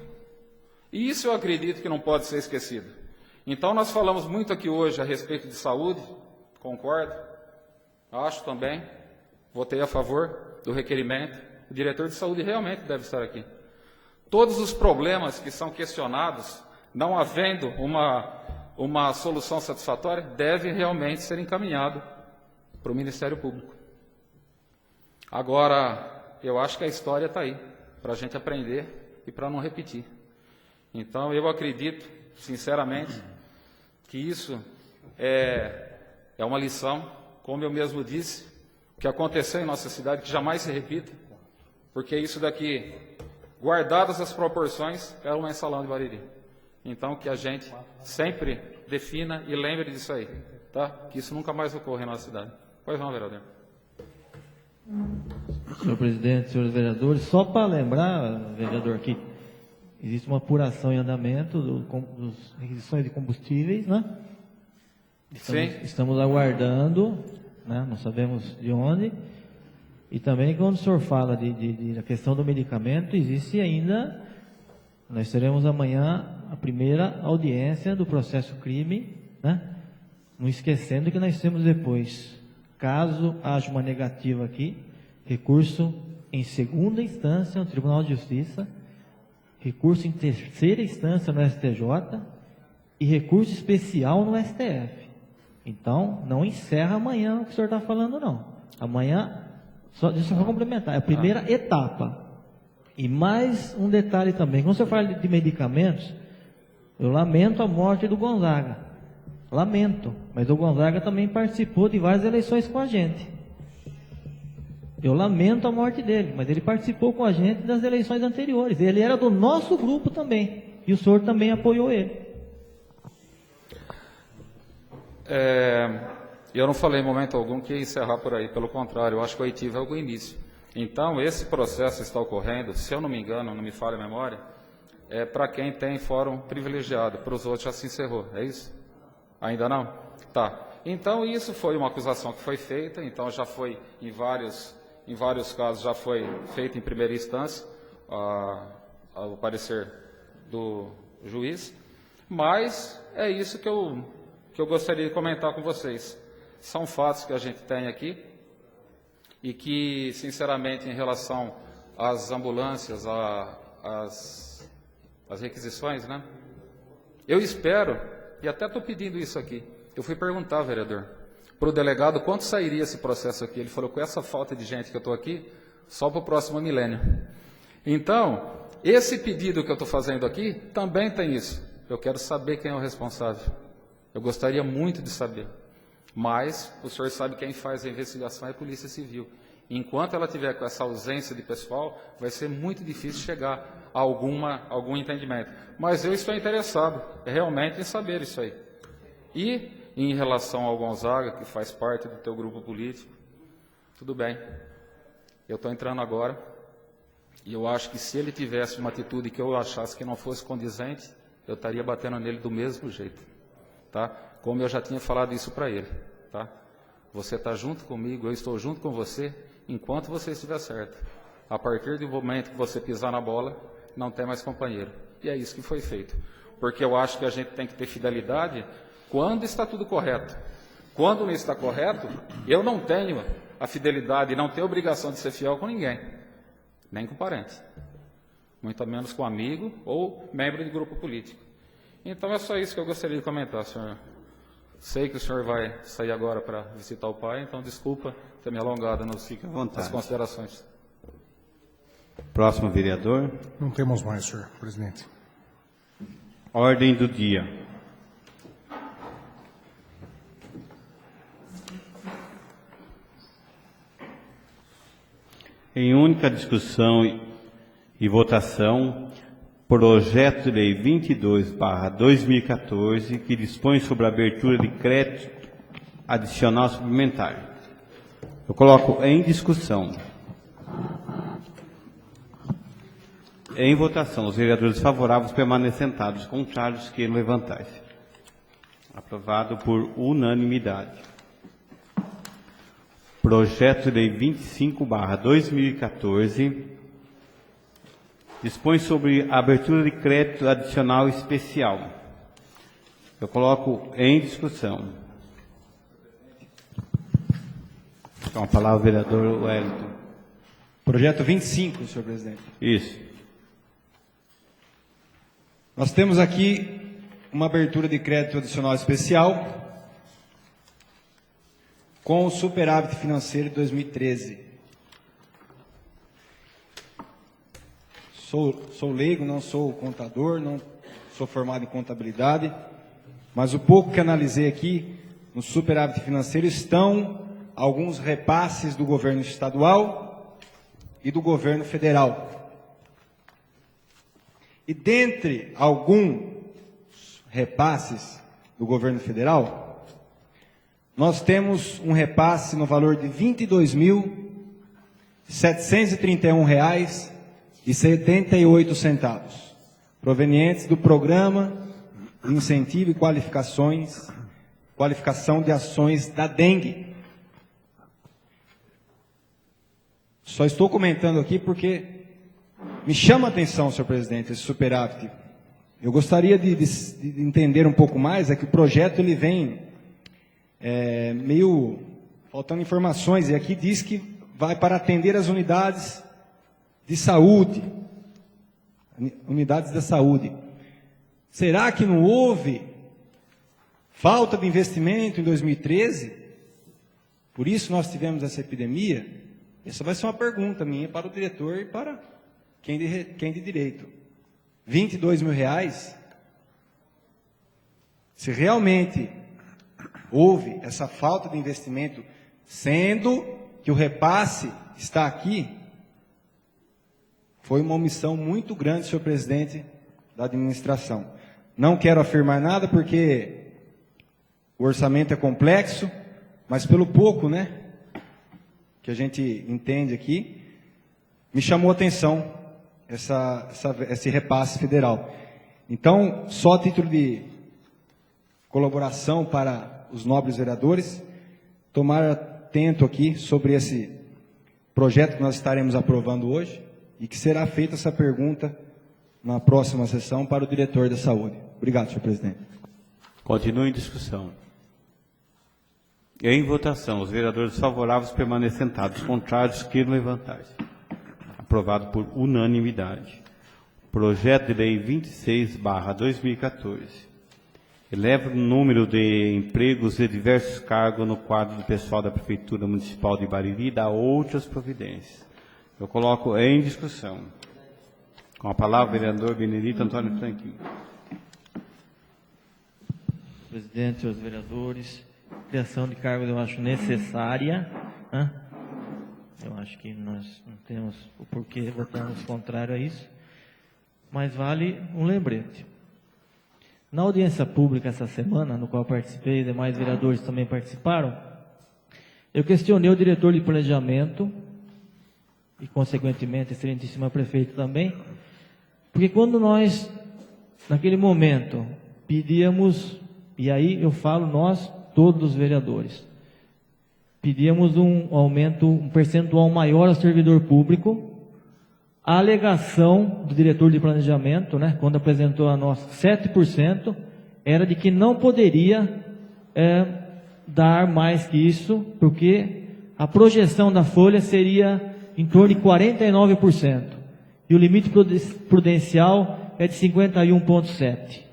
Speaker 7: E isso eu acredito que não pode ser esquecido. Então, nós falamos muito aqui hoje a respeito de saúde, concordo, acho também, votei a favor do requerimento, o diretor de saúde realmente deve estar aqui. Todos os problemas que são questionados, não havendo uma solução satisfatória, deve realmente ser encaminhado para o Ministério Público. Agora, eu acho que a história está aí, para a gente aprender e para não repetir. Então, eu acredito, sinceramente, que isso é uma lição, como eu mesmo disse, que aconteceu em nossa cidade, que jamais se repita, porque isso daqui, guardadas as proporções, era um mensalão de Bariri. Então, que a gente sempre defina e lembre disso aí, tá? Que isso nunca mais ocorra em nossa cidade. Pois não, vereador.
Speaker 4: Senhor presidente, senhores vereadores, só para lembrar, vereador, que existe uma apuração em andamento dos requisições de combustíveis, né? Estamos aguardando, né? Não sabemos de onde. E também, quando o senhor fala da questão do medicamento, existe ainda, nós teremos amanhã a primeira audiência do processo crime, né? Não esquecendo que nós temos depois, caso haja uma negativa aqui, recurso em segunda instância no Tribunal de Justiça, recurso em terceira instância no STJ e recurso especial no STF. Então, não encerra amanhã o que o senhor está falando, não. Amanhã, deixa eu só complementar, é a primeira etapa. E mais um detalhe também, quando você fala de medicamentos, eu lamento a morte do Gonzaga. Lamento, mas o Gonzaga também participou de várias eleições com a gente. Eu lamento a morte dele, mas ele participou com a gente das eleições anteriores. Ele era do nosso grupo também, e o senhor também apoiou ele.
Speaker 7: Eu não falei em momento algum que ia encerrar por aí, pelo contrário, eu acho que o oitivo é o início. Então, esse processo está ocorrendo, se eu não me engano, não me falha a memória, é para quem tem fórum privilegiado, para os outros já se encerrou, é isso? Ainda não? Tá. Então, isso foi uma acusação que foi feita, então já foi, em vários casos, já foi feita em primeira instância, ao parecer do juiz, mas é isso que eu gostaria de comentar com vocês. São fatos que a gente tem aqui e que, sinceramente, em relação às ambulâncias, às requisições, né? Eu espero, e até estou pedindo isso aqui, eu fui perguntar, vereador, para o delegado quanto sairia esse processo aqui. Ele falou, com essa falta de gente que eu estou aqui, só para o próximo milênio. Então, esse pedido que eu estou fazendo aqui, também tem isso. Eu quero saber quem é o responsável. Eu gostaria muito de saber. Mas o senhor sabe quem faz a investigação é a Polícia Civil. Enquanto ela tiver com essa ausência de pessoal, vai ser muito difícil chegar a algum entendimento. Mas eu estou interessado realmente em saber isso aí. E em relação ao Gonzaga, que faz parte do teu grupo político, tudo bem. Eu estou entrando agora e eu acho que se ele tivesse uma atitude que eu achasse que não fosse condizente, eu estaria batendo nele do mesmo jeito. Tá? Como eu já tinha falado isso para ele. Tá? Você está junto comigo, eu estou junto com você, enquanto você estiver certo. A partir do momento que você pisar na bola, não tem mais companheiro. E é isso que foi feito. Porque eu acho que a gente tem que ter fidelidade quando está tudo correto. Quando não está correto, eu não tenho a fidelidade, não tenho obrigação de ser fiel com ninguém. Nem com parente. Muito menos com amigo ou membro de grupo político. Então é só isso que eu gostaria de comentar, senhor Sei que o senhor vai sair agora para visitar o pai, então desculpa ter me alongado nas considerações.
Speaker 1: Próximo vereador.
Speaker 3: Não temos mais, senhor presidente.
Speaker 1: Ordem do dia. Em única discussão e votação, projeto de lei 22/2014, que dispõe sobre a abertura de crédito adicional suplementar. Eu coloco em discussão. Em votação, os vereadores favoráveis permanecem sentados, contrários que levantar-se. Aprovado por unanimidade. Projeto de lei 25/2014 dispõe sobre a abertura de crédito adicional especial. Eu coloco em discussão. Com a palavra o vereador Wellington.
Speaker 6: Projeto 25, senhor presidente.
Speaker 1: Isso.
Speaker 6: Nós temos aqui uma abertura de crédito adicional especial com o superávit financeiro de 2013. Sou leigo, não sou contador, não sou formado em contabilidade, mas o pouco que analisei aqui, no superávit financeiro, estão alguns repasses do governo estadual e do governo federal. E dentre alguns repasses do governo federal, nós temos um repasse no valor de R$ 22.731,78, provenientes do Programa de Incentivo e Qualificação de Ações da Dengue. Só estou comentando aqui porque me chama a atenção, senhor presidente, esse superávit. Eu gostaria de entender um pouco mais, é que o projeto ele vem meio faltando informações, e aqui diz que vai para atender as unidades de saúde. Unidades da saúde. Será que não houve falta de investimento em 2013? Por isso nós tivemos essa epidemia? Essa vai ser uma pergunta minha para o diretor e para quem de direito. R$22 mil? Se realmente houve essa falta de investimento, sendo que o repasse está aqui, foi uma omissão muito grande, senhor presidente da administração. Não quero afirmar nada porque o orçamento é complexo, mas pelo pouco, que a gente entende aqui, me chamou a atenção esse repasse federal. Então, só a título de colaboração para os nobres vereadores, tomar atento aqui sobre esse projeto que nós estaremos aprovando hoje e que será feita essa pergunta na próxima sessão para o diretor da saúde. Obrigado, senhor presidente.
Speaker 1: Continua em discussão. Em votação, os vereadores favoráveis permanecem sentados, contrários que levantar-se. Aprovado por unanimidade. Projeto de lei 26/2014. Eleva o número de empregos de diversos cargos no quadro do pessoal da Prefeitura Municipal de Bariri e dá outras providências. Eu coloco em discussão. Com a palavra, o vereador Benedito Antônio Franquinho.
Speaker 4: Presidente, senhores vereadores, criação de cargos eu acho necessária. Eu acho que nós não temos o porquê votarmos contrário a isso, mas vale um lembrete. Na audiência pública essa semana, no qual eu participei, e demais vereadores também participaram, eu questionei o diretor de planejamento e, consequentemente, excelentíssima prefeita também, porque quando nós, naquele momento, pedíamos, e aí eu falo nós, todos os vereadores, pedíamos um aumento, um percentual maior ao servidor público. A alegação do diretor de planejamento, quando apresentou a nós 7%, era de que não poderia dar mais que isso, porque a projeção da folha seria em torno de 49%, e o limite prudencial é de 51,7%.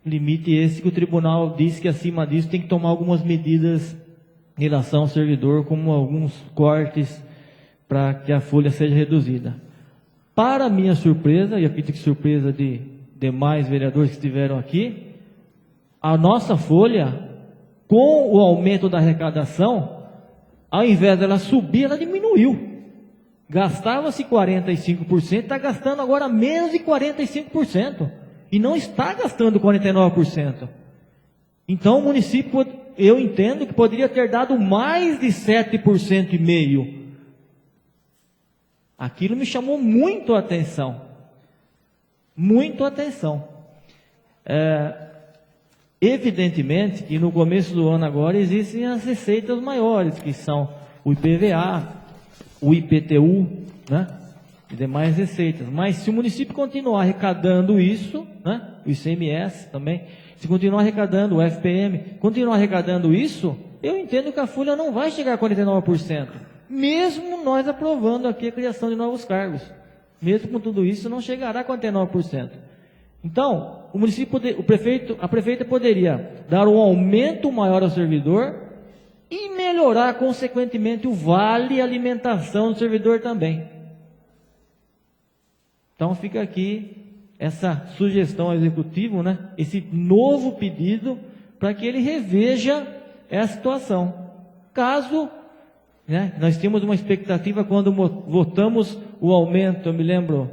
Speaker 4: Limite esse que o tribunal disse que acima disso tem que tomar algumas medidas em relação ao servidor, como alguns cortes para que a folha seja reduzida. Para minha surpresa, e acredito que surpresa de demais vereadores que estiveram aqui, a nossa folha, com o aumento da arrecadação, ao invés dela subir, ela diminuiu. Gastava-se 45%, está gastando agora menos de 45%. E não está gastando 49%. Então o município, eu entendo que poderia ter dado mais de 7,5%. Aquilo me chamou muito a atenção. Muito a atenção. Evidentemente que no começo do ano agora existem as receitas maiores, que são o IPVA, o IPTU, né? E demais receitas. Mas se o município continuar arrecadando isso, né? O ICMS também, se continuar arrecadando o FPM, continuar arrecadando isso, eu entendo que a folha não vai chegar a 49%. Mesmo nós aprovando aqui a criação de novos cargos. Mesmo com tudo isso, não chegará a 49%. Então, o município, a prefeita poderia dar um aumento maior ao servidor e melhorar, consequentemente, o vale alimentação do servidor também. Então, fica aqui essa sugestão ao executivo, né? Esse novo pedido para que ele reveja essa situação. Caso, né, nós tínhamos uma expectativa quando votamos o aumento, eu me lembro,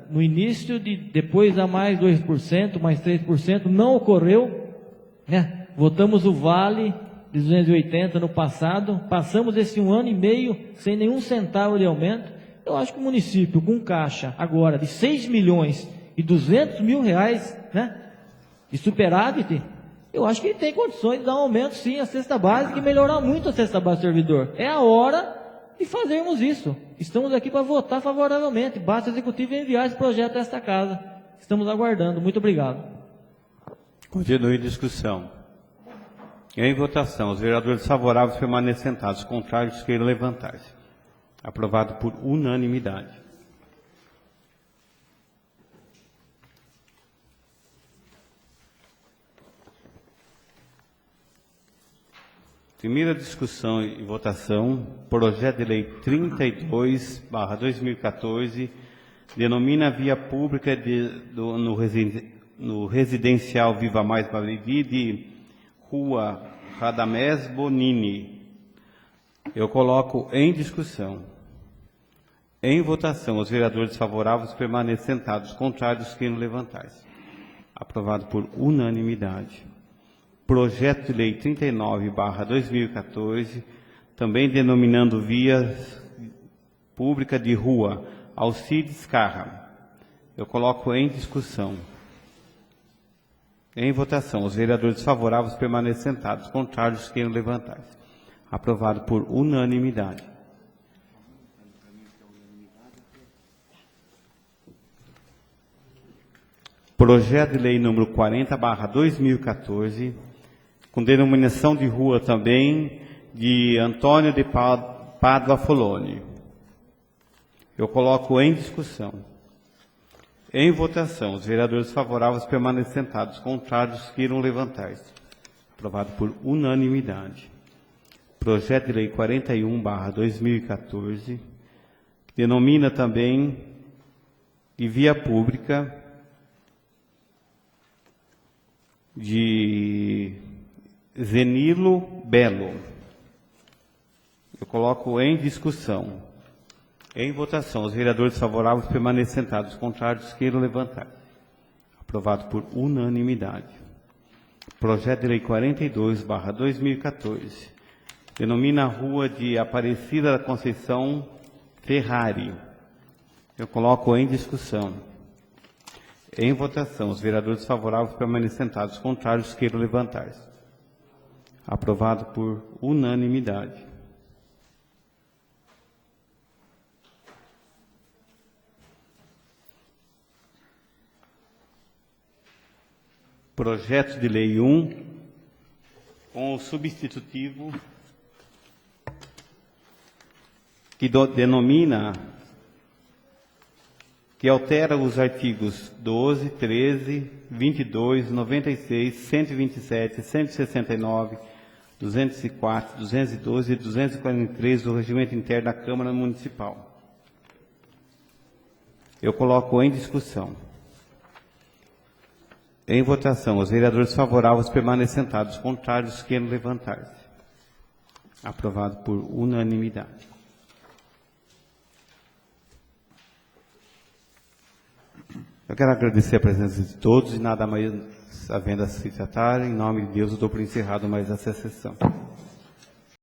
Speaker 4: no início, depois a mais 2%, mais 3%, não ocorreu, né? Votamos o vale de 280 no passado, passamos esse 1 ano e meio sem nenhum centavo de aumento. Eu acho que o município com caixa agora de 6 milhões e 200 mil reais, né, de superávit, eu acho que ele tem condições de dar um aumento sim à cesta básica e melhorar muito a cesta básica do servidor. É a hora de fazermos isso. Estamos aqui para votar favoravelmente. Basta o executivo enviar esse projeto a esta casa. Estamos aguardando. Muito obrigado.
Speaker 1: Continue a discussão. Em votação, os vereadores favoráveis permanecem sentados, os contrários queiram levantar-se. Aprovado por unanimidade. Primeira discussão e votação, projeto de lei 32/2014, denomina via pública no residencial Viva Mais Bariri de Rua Radamés Bonini. Eu coloco em discussão. Em votação, os vereadores favoráveis permanecem sentados, contrários queiram levantar-se. Aprovado por unanimidade. Projeto de lei 39/2014, também denominando via pública de rua Alcides Carra. Eu coloco em discussão. Em votação, os vereadores favoráveis permanecem sentados, contrários queiram levantar-se. Aprovado por unanimidade. Projeto de lei número 40/2014, com denominação de rua também de Antônio de Pádua Foloni. Eu coloco em discussão. Em votação, os vereadores favoráveis permanecem sentados, contrários queiram levantar-se. Aprovado por unanimidade. Projeto de lei 41/2014, que denomina também de via pública de Zenilo Belo. Eu coloco em discussão. Em votação, os vereadores favoráveis permanecem sentados, contrários queiram levantar. Aprovado por unanimidade. Projeto de lei 42/2014, denomina a rua de Aparecida da Conceição Ferrari. Eu coloco em discussão. Em votação, os vereadores favoráveis permanecem sentados, contrários queiram levantar-se. Aprovado por unanimidade. Projeto de lei 1, com o substitutivo que denomina que altera os artigos 12, 13, 22, 96, 127, 169, 204, 212 e 243 do Regimento Interno da Câmara Municipal. Eu coloco em discussão. Em votação, os vereadores favoráveis permanecem sentados, contrários queiram levantar-se. Aprovado por unanimidade. Eu quero agradecer a presença de todos e nada mais havendo a se tratar. Em nome de Deus, eu dou por encerrado mais essa sessão.